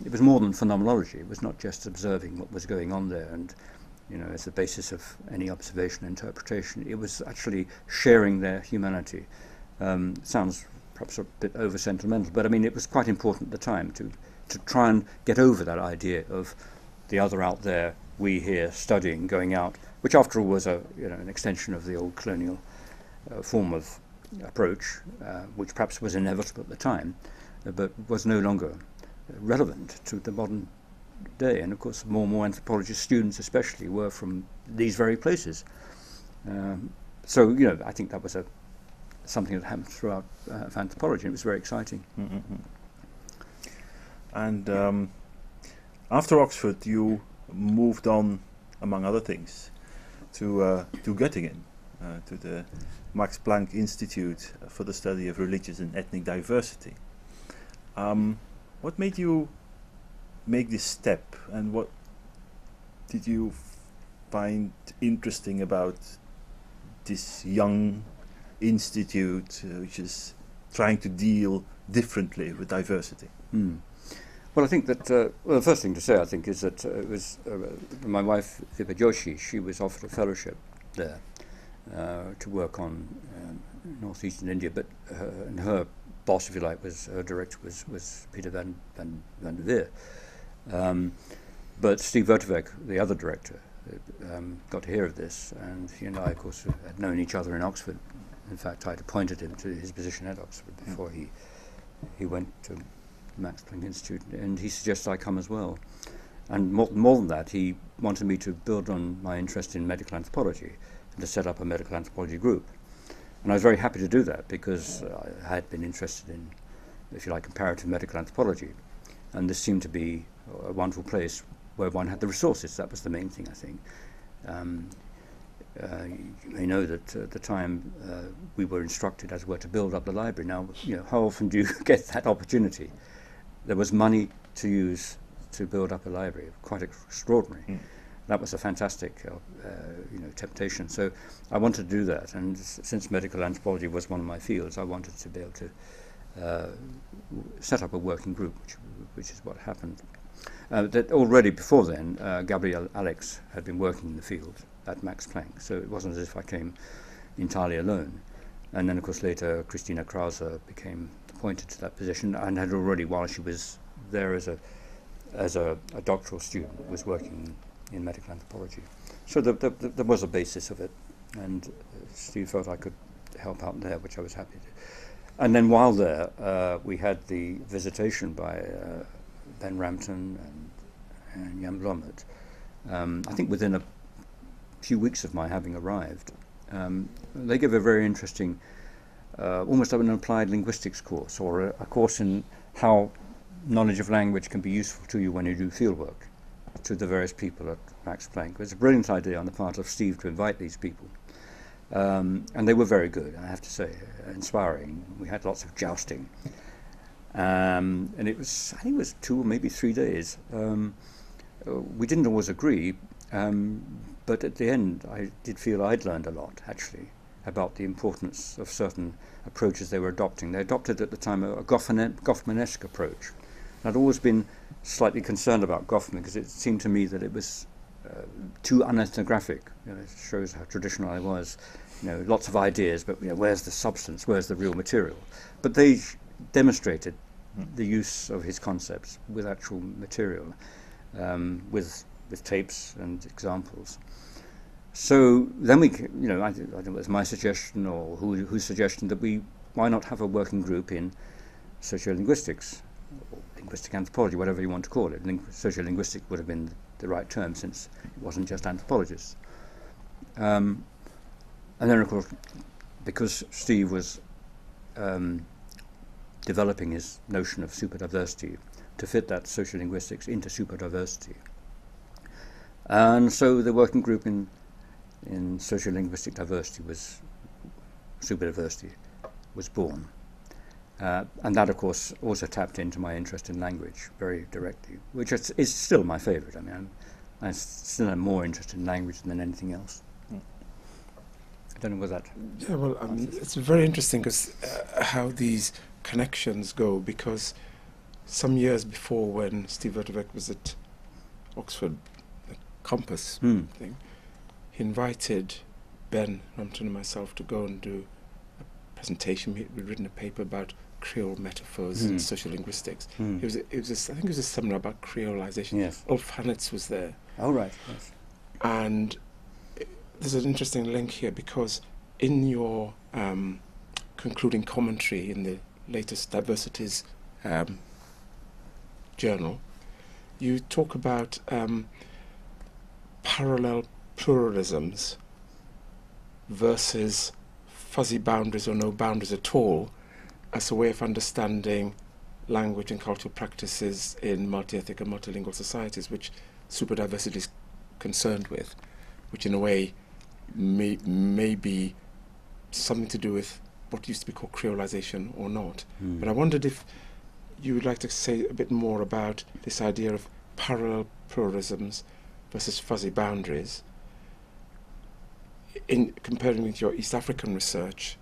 Speaker 2: it was more than phenomenology. It was not just observing what was going on there and, you know, as the basis of any observation and interpretation. It was actually sharing their humanity. Sounds perhaps a bit over-sentimental, but I mean it was quite important at the time to try and get over that idea of the other out there, we here studying, going out, which after all was an extension of the old colonial form of approach, which perhaps was inevitable at the time, but was no longer relevant to the modern day. And of course more and more anthropology students especially were from these very places. So I think that was something that happened throughout anthropology, and it was very exciting.
Speaker 1: Mm-hmm. And after Oxford you moved on, among other things, to Göttingen, to the Max Planck Institute for the Study of Religious and Ethnic Diversity. What made you make this step, and what did you find interesting about this young institute which is trying to deal differently with diversity?
Speaker 2: Well, I think that the first thing to say, I think, is that it was my wife Vibha Joshi. She was offered a fellowship there to work on northeastern India, but and her boss, if you like, her director was Peter van der Veer. But Steve Verteweg, the other director, got to hear of this, and he and I, of course, had known each other in Oxford. In fact, I'd appointed him to his position at Oxford before he went to the Max Planck Institute, and he suggested I come as well. And more than that, he wanted me to build on my interest in medical anthropology and to set up a medical anthropology group. And I was very happy to do that because I had been interested in, if you like, comparative medical anthropology. And this seemed to be a wonderful place where one had the resources. That was the main thing, I think. You may know that at the time we were instructed, as it were, to build up the library. Now, how often do you get that opportunity? There was money to use to build up a library, quite extraordinary. That was a fantastic temptation. So I wanted to do that, and since medical anthropology was one of my fields, I wanted to be able to set up a working group, which is what happened. That already before then, Gabriel Alex had been working in the field at Max Planck, so it wasn't as if I came entirely alone. And then, of course, later Christina Krause became appointed to that position, and had already, while she was there as a doctoral student, was working in medical anthropology. So there was a basis of it, and Steve felt I could help out there, which I was happy to. And then while there, we had the visitation by Ben Rampton and Jan Blomert. I think within a few weeks of my having arrived, they gave a very interesting, almost like an applied linguistics course, or a course in how knowledge of language can be useful to you when you do fieldwork, to the various people at Max Planck. It was a brilliant idea on the part of Steve to invite these people. And they were very good, I have to say, inspiring. We had lots of jousting. And I think it was 2 or maybe 3 days. We didn't always agree, but at the end I did feel I'd learned a lot, actually, about the importance of certain approaches they were adopting. They adopted at the time a Goffmanesque approach. I'd always been slightly concerned about Goffman because it seemed to me that it was too unethnographic. It shows how traditional I was. Lots of ideas, but where's the substance? Where's the real material? But they demonstrated the use of his concepts with actual material, with tapes and examples. So then I don't know if it was my suggestion or whose suggestion that why not have a working group in sociolinguistics, or linguistic anthropology, whatever you want to call it. Sociolinguistic would have been the right term, since it wasn't just anthropologists. And then, of course, because Steve was developing his notion of superdiversity to fit that sociolinguistics into superdiversity. And so the working group in sociolinguistic diversity superdiversity was born. And that, of course, also tapped into my interest in language very directly, which is still my favourite. I mean, I still am more interested in language than anything else. I don't know what that...
Speaker 3: Yeah, well, it's very interesting because how these connections go, because some years before, when Steve Verteweg was at Oxford, the Compass thing, he invited Ben Rampton and myself to go and do a presentation. We'd written a paper about Creole metaphors in sociolinguistics. I think it was a seminar about Creolization.
Speaker 2: Yes.
Speaker 3: Ulf Hanitz was there.
Speaker 2: Oh, right, yes.
Speaker 3: And there's an interesting link here, because in your concluding commentary in the latest Diversities journal, you talk about parallel pluralisms versus fuzzy boundaries or no boundaries at all as a way of understanding language and cultural practices in multi-ethnic and multilingual societies, which superdiversity is concerned with, which in a way may be something to do with what used to be called creolization or not. But I wondered if you would like to say a bit more about this idea of parallel pluralisms versus fuzzy boundaries in comparing with your East African research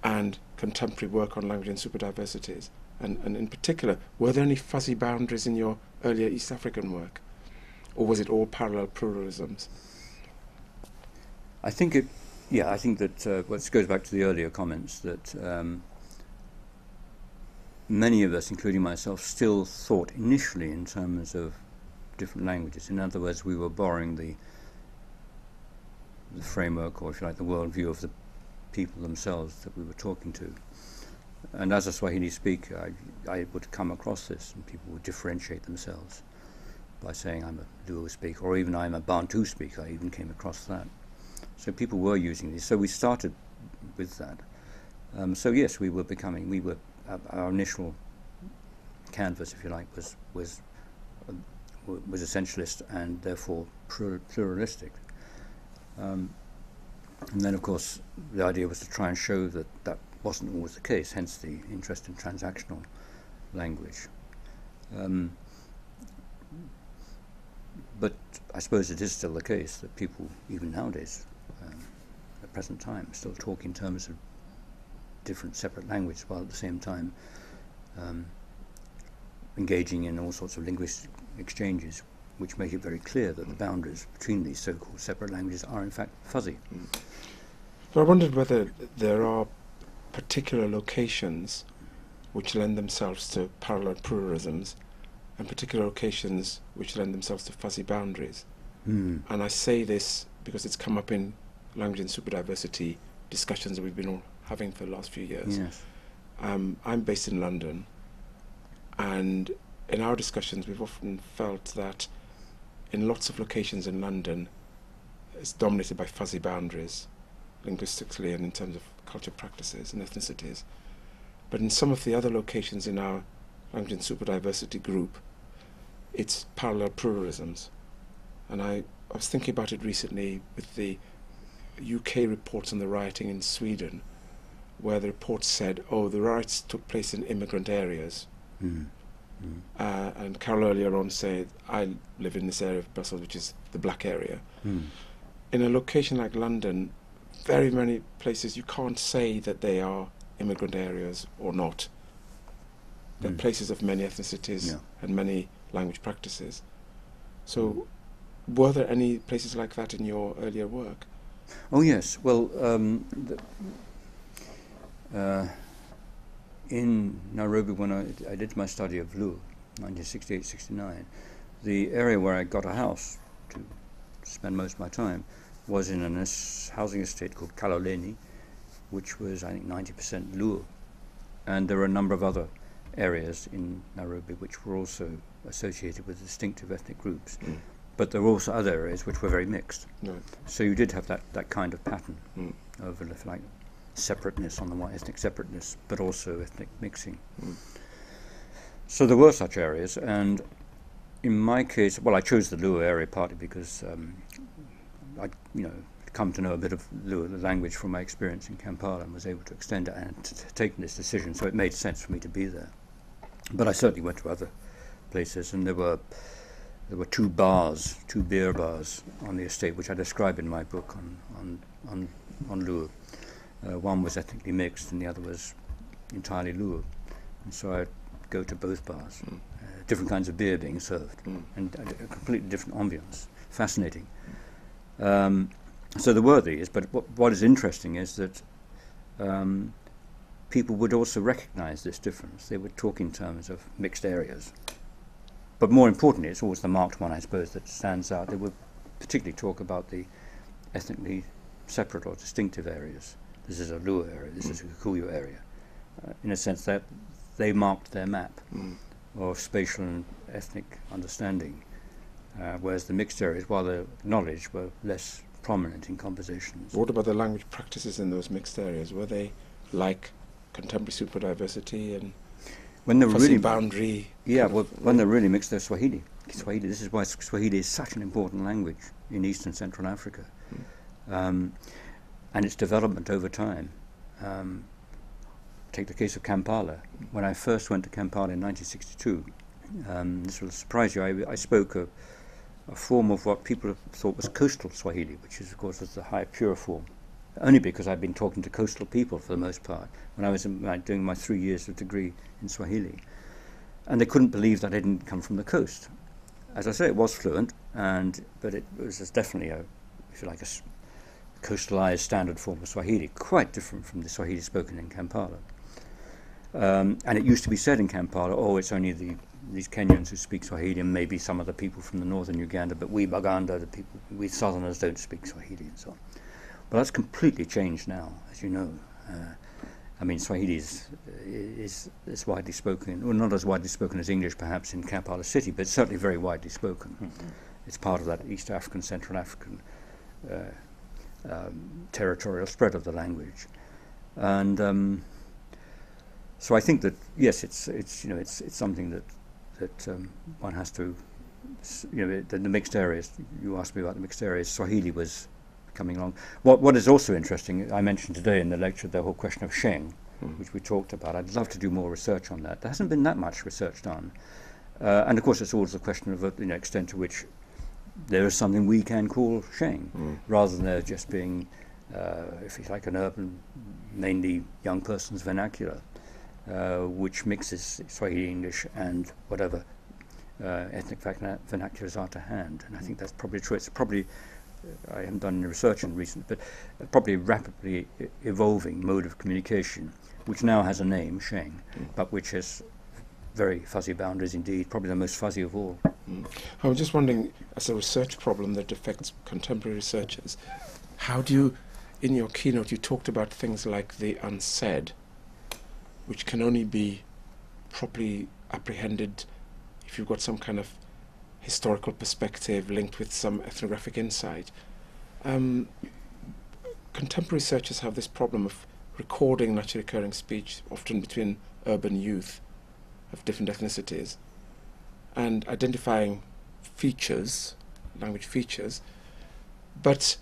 Speaker 3: and contemporary work on language and superdiversities. And in particular, were there any fuzzy boundaries in your earlier East African work? Or was it all parallel pluralisms?
Speaker 2: I think that this goes back to the earlier comments, that many of us, including myself, still thought initially in terms of different languages. In other words, we were borrowing the framework, or if you like, the worldview of the people themselves that we were talking to. And as a Swahili speaker, I would come across this, and people would differentiate themselves by saying I'm a Luo speaker, or even I'm a Bantu speaker. I even came across that. So people were using these. So we started with that. So yes, our initial canvas, if you like, was essentialist and therefore pluralistic. And then, of course, the idea was to try and show that that wasn't always the case, hence the interest in transactional language. But I suppose it is still the case that people, even nowadays, at the present time, still talk in terms of different separate languages, while at the same time engaging in all sorts of linguistic exchanges, which make it very clear that the boundaries between these so-called separate languages are in fact fuzzy.
Speaker 3: But I wondered whether there are particular locations which lend themselves to parallel pluralisms and particular locations which lend themselves to fuzzy boundaries. And I say this because it's come up in language and superdiversity discussions that we've been all having for the last few years.
Speaker 2: Yes.
Speaker 3: I'm based in London, and in our discussions we've often felt that in lots of locations in London it's dominated by fuzzy boundaries, linguistically and in terms of cultural practices and ethnicities. But in some of the other locations in our language and superdiversity group, it's parallel pluralisms. And I was thinking about it recently with the UK reports on the rioting in Sweden, where the report said, the riots took place in immigrant areas. And Carol earlier on said, I live in this area of Brussels, which is the black area. In a location like London, very many places you can't say that they are immigrant areas or not. They're places of many ethnicities and many language practices. So were there any places like that in your earlier work?
Speaker 2: Oh yes, well, in Nairobi, when I did my study of Luo, 1968-69, the area where I got a house to spend most of my time was in a housing estate called Kaloleni, which was, I think, 90% Luo. And there were a number of other areas in Nairobi which were also associated with distinctive ethnic groups. But there were also other areas which were very mixed. So you did have that kind of pattern of, if like, separateness on the one, ethnic separateness, but also ethnic mixing. So there were such areas, and in my case, well, I chose the Luo area partly because I'd come to know a bit of Luo, the language, from my experience in Kampala, and was able to extend it and taken this decision, so it made sense for me to be there. But I certainly went to other places, and there were two beer bars on the estate, which I describe in my book on Luo. One was ethnically mixed, and the other was entirely Luo. And so I'd go to both bars, different kinds of beer being served, and a completely different ambience. Fascinating. So there were these, but what is interesting is that people would also recognize this difference. They would talk in terms of mixed areas. But more importantly, it's always the marked one, I suppose, that stands out. They would particularly talk about the ethnically separate or distinctive areas. This is a Luo area, this is a Kikuyu area. In a sense that they marked their map of spatial and ethnic understanding, whereas the mixed areas, while they're acknowledged, were less prominent in conversations.
Speaker 3: What about the language practices in those mixed areas? Were they like contemporary superdiversity and
Speaker 2: when they're
Speaker 3: fuzzy
Speaker 2: really
Speaker 3: boundary?
Speaker 2: Yeah, well, when they're really mixed, they're Swahili. This is why Swahili is such an important language in East and Central Africa, and its development over time. Take the case of Kampala. When I first went to Kampala in 1962, this will surprise you, I spoke a form of what people thought was coastal Swahili, which is, of course, the high, pure form, only because I'd been talking to coastal people for the most part when I was doing my 3 years of degree in Swahili. And they couldn't believe that I didn't come from the coast. As I say, it was fluent, but it was definitely if you like, a coastalized standard form of Swahili, quite different from the Swahili spoken in Kampala. And it used to be said in Kampala, oh, it's only these Kenyans who speak Swahili and maybe some of the people from the northern Uganda, but we Baganda, we southerners don't speak Swahili and so on. But that's completely changed now, as you know. I mean, Swahili is widely spoken, well, not as widely spoken as English perhaps in Kampala City, but certainly very widely spoken. It's part of that East African, Central African territorial spread of the language. And so I think that, yes, it's something that one has to, the mixed areas, you asked me about the mixed areas, Swahili was coming along. What is also interesting, I mentioned today in the lecture the whole question of Sheng, which we talked about. I'd love to do more research on that. There hasn't been that much research done. And of course it's always a question of the extent to which there is something we can call Sheng, rather than there just being, if you like, an urban, mainly young person's vernacular, which mixes Swahili English and whatever ethnic vernaculars are to hand. And I think that's probably true. It's probably, I haven't done any research in recent, but probably a rapidly evolving mode of communication, which now has a name, Sheng, but which has very fuzzy boundaries indeed, probably the most fuzzy of all.
Speaker 3: I was just wondering, as a research problem that affects contemporary researchers, how do you, in your keynote, you talked about things like the unsaid, which can only be properly apprehended if you've got some kind of historical perspective linked with some ethnographic insight. Contemporary researchers have this problem of recording naturally occurring speech, often between urban youth of different ethnicities, and identifying features, language features, but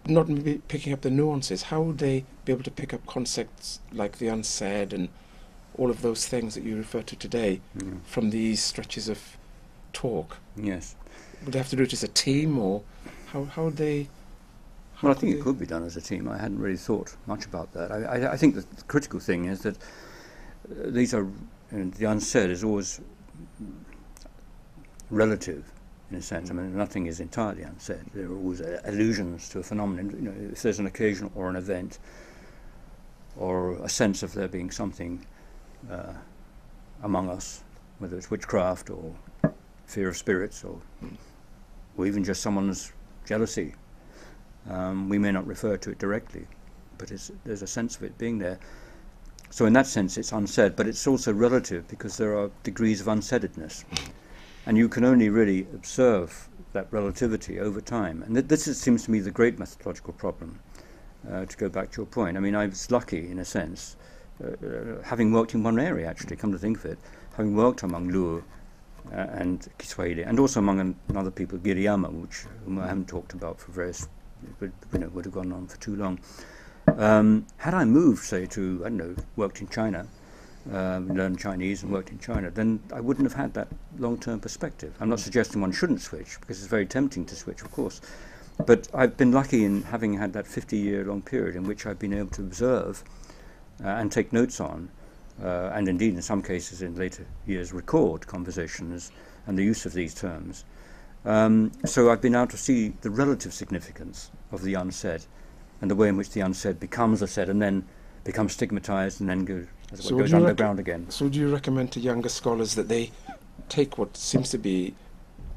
Speaker 3: not maybe picking up the nuances. How would they be able to pick up concepts like the unsaid and all of those things that you refer to today from these stretches of talk?
Speaker 2: Yes.
Speaker 3: Would they have to do it as a team, or how would they?
Speaker 2: Well, I think it could be done as a team. I hadn't really thought much about that. I think the critical thing is that these are, the unsaid is always relative in a sense. I mean, nothing is entirely unsaid. There are always allusions to a phenomenon. If there's an occasion or an event or a sense of there being something among us, whether it's witchcraft or fear of spirits or even just someone's jealousy, we may not refer to it directly, but there's a sense of it being there. So in that sense it's unsaid, but it's also relative because there are degrees of unsaidedness. And you can only really observe that relativity over time. And this seems to me the great methodological problem, to go back to your point. I mean, I was lucky, in a sense, having worked in one area, actually, come to think of it, having worked among Luo and Kiswahili, and also among other people, Giriyama, whom I haven't talked about for various, would have gone on for too long. Had I moved, say, to, I don't know, worked in China, learned Chinese and worked in China, then I wouldn't have had that long-term perspective. I'm not suggesting one shouldn't switch, because it's very tempting to switch, of course. But I've been lucky in having had that 50-year-long period in which I've been able to observe and take notes on, and indeed in some cases in later years record conversations and the use of these terms. So I've been able to see the relative significance of the unsaid and the way in which the unsaid becomes a said and then become stigmatized and then goes
Speaker 3: would you
Speaker 2: underground again.
Speaker 3: So would you recommend to younger scholars that they take what seems to be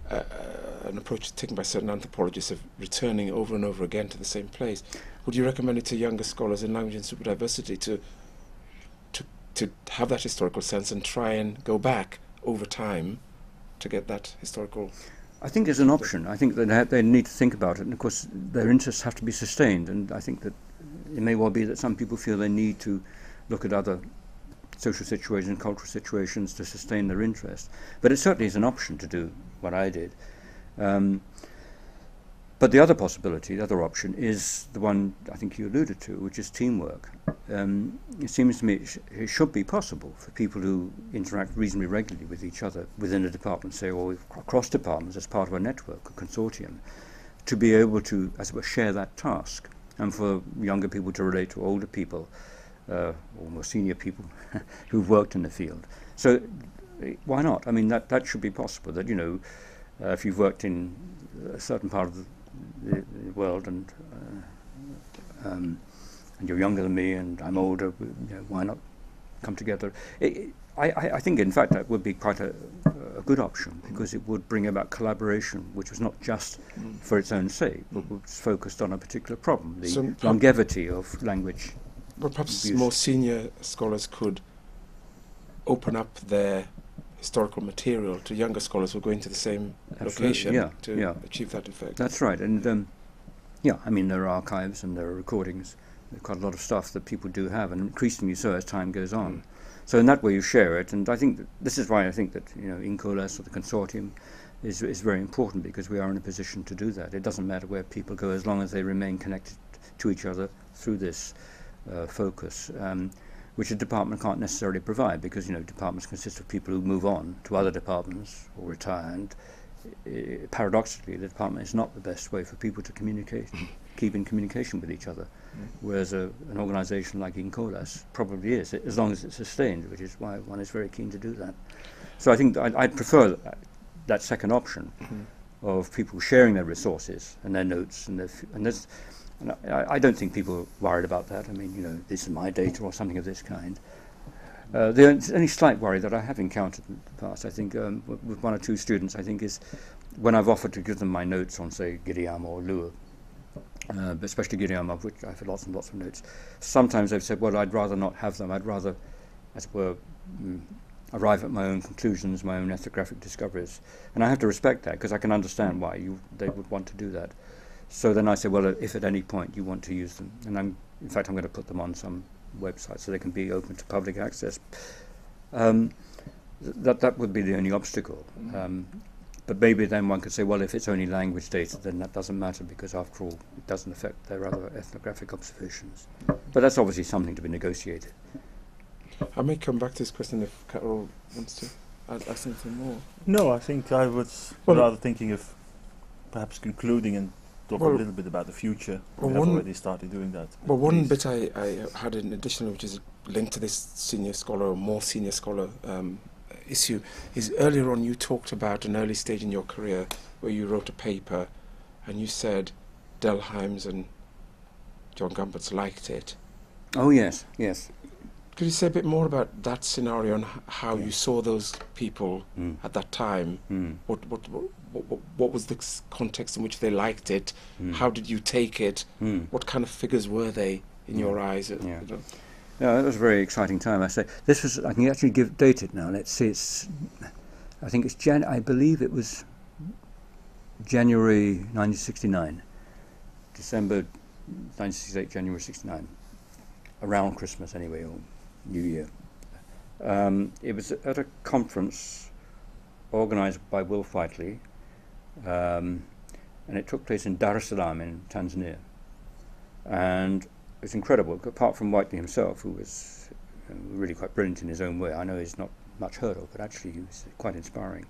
Speaker 3: an approach taken by certain anthropologists of returning over and over again to the same place? Would you recommend it to younger scholars in language and superdiversity to have that historical sense and try and go back over time to get that historical...
Speaker 2: I think there's an option. I think that they need to think about it, and of course their interests have to be sustained, and I think that it may well be that some people feel they need to look at other social situations, cultural situations to sustain their interest. But it certainly is an option to do what I did. But the other possibility, the other option, is the one I think you alluded to, which is teamwork. It seems to me it should be possible for people who interact reasonably regularly with each other within a department, say, or across departments as part of a network, a consortium, to be able to, as it were, share that task, and for younger people to relate to older people, or more senior people who've worked in the field. So why not? I mean, that should be possible, that, you know, if you've worked in a certain part of the world and you're younger than me and I'm older, you know, why not come together? I think, in fact, that would be quite a good option, because it would bring about collaboration, which was not just for its own sake, but was focused on a particular problem, the longevity of language.
Speaker 3: But perhaps
Speaker 2: abuse.
Speaker 3: more senior scholars could open up their historical material to younger scholars who are going to the same location to achieve that effect.
Speaker 2: That's right, and I mean, there are archives and there are recordings. There's quite a lot of stuff that people do have, and increasingly so as time goes on. So in that way you share it, and I think this is why I think that, you know, INCOLAS or the consortium is very important, because we are in a position to do that. It doesn't matter where people go as long as they remain connected to each other through this focus, which a department can't necessarily provide, because, you know, departments consist of people who move on to other departments or retire, and paradoxically the department is not the best way for people to communicate, keep in communication with each other, whereas an organisation like INCOLAS probably is, as long as it's sustained, which is why one is very keen to do that. So I think I'd prefer that second option of people sharing their resources and their notes, and I don't think people are worried about that. I mean, you know, this is my data or something of this kind. The only slight worry that I have encountered in the past, I think, with one or two students, I think, is when I've offered to give them my notes on, say, Giriama or Lua, but especially Giriama, of which I have lots and lots of notes. Sometimes they've said, well, I'd rather not have them. I'd rather, as it were, arrive at my own conclusions, my own ethnographic discoveries. And I have to respect that, because I can understand why they would want to do that. So then I say, well, if at any point you want to use them, and in fact I'm going to put them on some website so they can be open to public access. That would be the only obstacle. But maybe then one could say, well, if it's only language data, then that doesn't matter, because after all, it doesn't affect their other ethnographic observations. But that's obviously something to be negotiated.
Speaker 3: I may come back to this question if Carol wants to add something more.
Speaker 1: No, I think I was rather thinking of perhaps concluding and talk a little bit about the future. We have already started doing that.
Speaker 3: Well, one bit I had in addition, which is linked to this senior scholar or more senior scholar issue, is earlier on you talked about an early stage in your career where you wrote a paper and you said Delheims and John Gumpertz liked it.
Speaker 2: Oh, yes, yes.
Speaker 3: Could you say a bit more about that scenario and how you saw those people at that time? What was the context in which they liked it? How did you take it? What kind of figures were they in your eyes?
Speaker 2: Yeah, that was a very exciting time. I say this was. I can actually date it now. Let's see. I think it's I believe it was January 1969, December 1968, January 69, around Christmas anyway, or New Year. It was at a conference organised by Will Whiteley, and it took place in Dar es Salaam in Tanzania. And it's incredible, apart from Whiteley himself, who was really quite brilliant in his own way. I know he's not much heard of, but actually he was quite inspiring.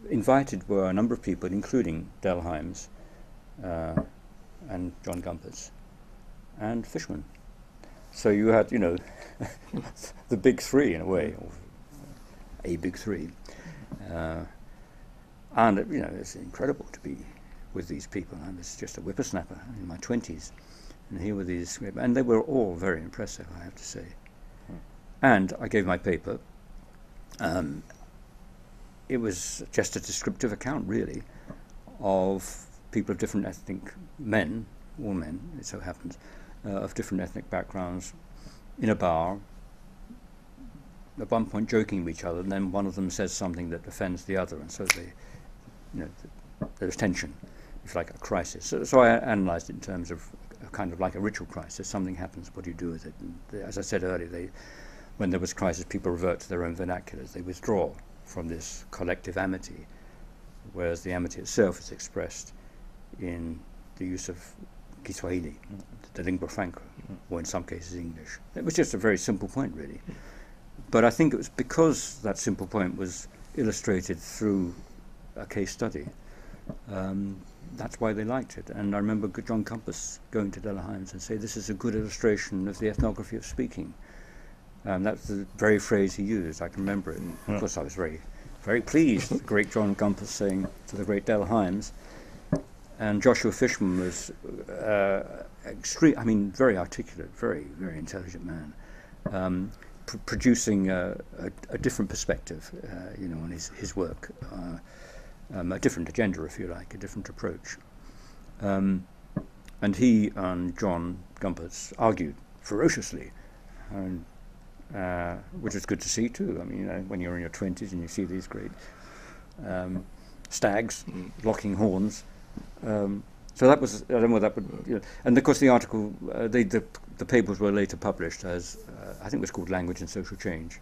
Speaker 2: Invited were a number of people, including Delheims and John Gumpertz and Fishman. So you had, you know, the big three in a way, or a big three. And, you know, it's incredible to be with these people. I was just a whippersnapper in my 20s. And here were these, and they were all very impressive, I have to say. And I gave my paper. It was just a descriptive account, really, of people of different ethnic men, all men, it so happens, of different ethnic backgrounds, in a bar, at one point joking with each other, and then one of them says something that offends the other, and so they, there's tension. It's like a crisis. So I analysed it in terms of kind of like a ritual crisis. Something happens, what do you do with it? And as I said earlier, when there was crisis, people revert to their own vernaculars. They withdraw from this collective amity, whereas the amity itself is expressed in the use of Kiswahili, the lingua franca, or in some cases English. It was just a very simple point, really. But I think it was because that simple point was illustrated through a case study. That's why they liked it. And I remember John Compass going to Delaheims and say, this is a good illustration of the ethnography of speaking. That's the very phrase he used. I can remember it. Of course, I was very, very pleased, the great John Compass saying to the great Delaheims. And Joshua Fishman was very articulate, very, very intelligent man, producing a different perspective, on his work, a different agenda, if you like, a different approach. And he and John Compass argued ferociously, and which was good to see too. I mean, when you're in your 20s and you see these great stags locking horns. So that was, I don't know what that would, and of course the article, the papers were later published as, I think it was called Language and Social Change.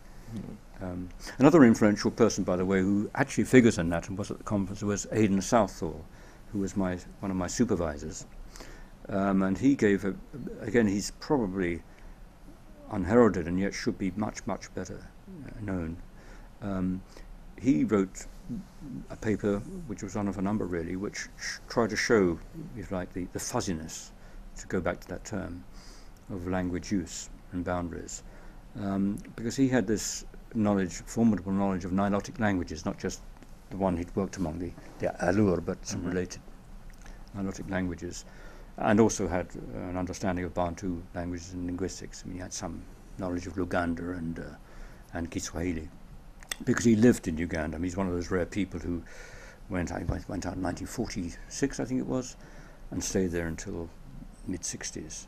Speaker 2: Another influential person, by the way, who actually figures in that and was at the conference was Aidan Southall, who was one of my supervisors. And he gave, again, he's probably unheralded and yet should be much, much better known. He wrote a paper, which was one of a number really, which tried to show, if you like, the fuzziness, to go back to that term, of language use and boundaries. Because he had this knowledge, formidable knowledge of Nilotic languages, not just the one he'd worked among, the Alur, but some related Nilotic languages, and also had an understanding of Bantu languages and linguistics. I mean, he had some knowledge of Luganda and Kiswahili, because he lived in Uganda. I mean, he's one of those rare people who went out in 1946, I think it was, and stayed there until mid-60s,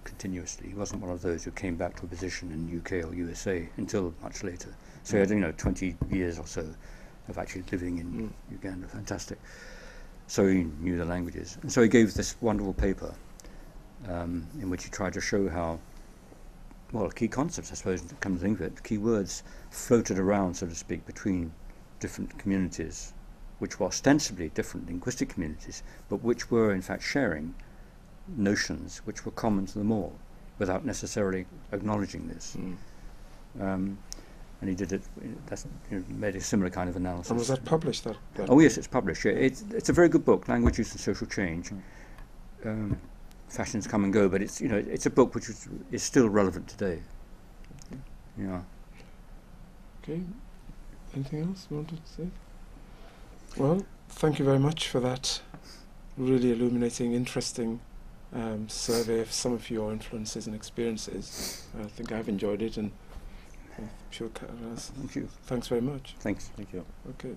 Speaker 2: continuously. He wasn't one of those who came back to a position in UK or USA until much later. So he had, 20 years or so of actually living in Uganda. Fantastic. So he knew the languages. And so he gave this wonderful paper in which he tried to show how, key concepts, I suppose, come to think of it, key words floated around, so to speak, between different communities, which were ostensibly different linguistic communities, but which were in fact sharing notions which were common to them all, without necessarily acknowledging this. And he did it. Made a similar kind of analysis.
Speaker 3: And was that published?
Speaker 2: Oh yes, it's published. Yeah. It's a very good book, Language Use and Social Change. Fashions come and go, but it's it's a book which is still relevant today. Yeah. Okay.
Speaker 3: Anything else you wanted to say? Well, thank you very much for that really illuminating, interesting survey of some of your influences and experiences. I think I've enjoyed it, and I'm sure Kat has.
Speaker 2: Thank you.
Speaker 3: Thanks very much.
Speaker 2: Thanks.
Speaker 1: Thank you.
Speaker 3: Okay.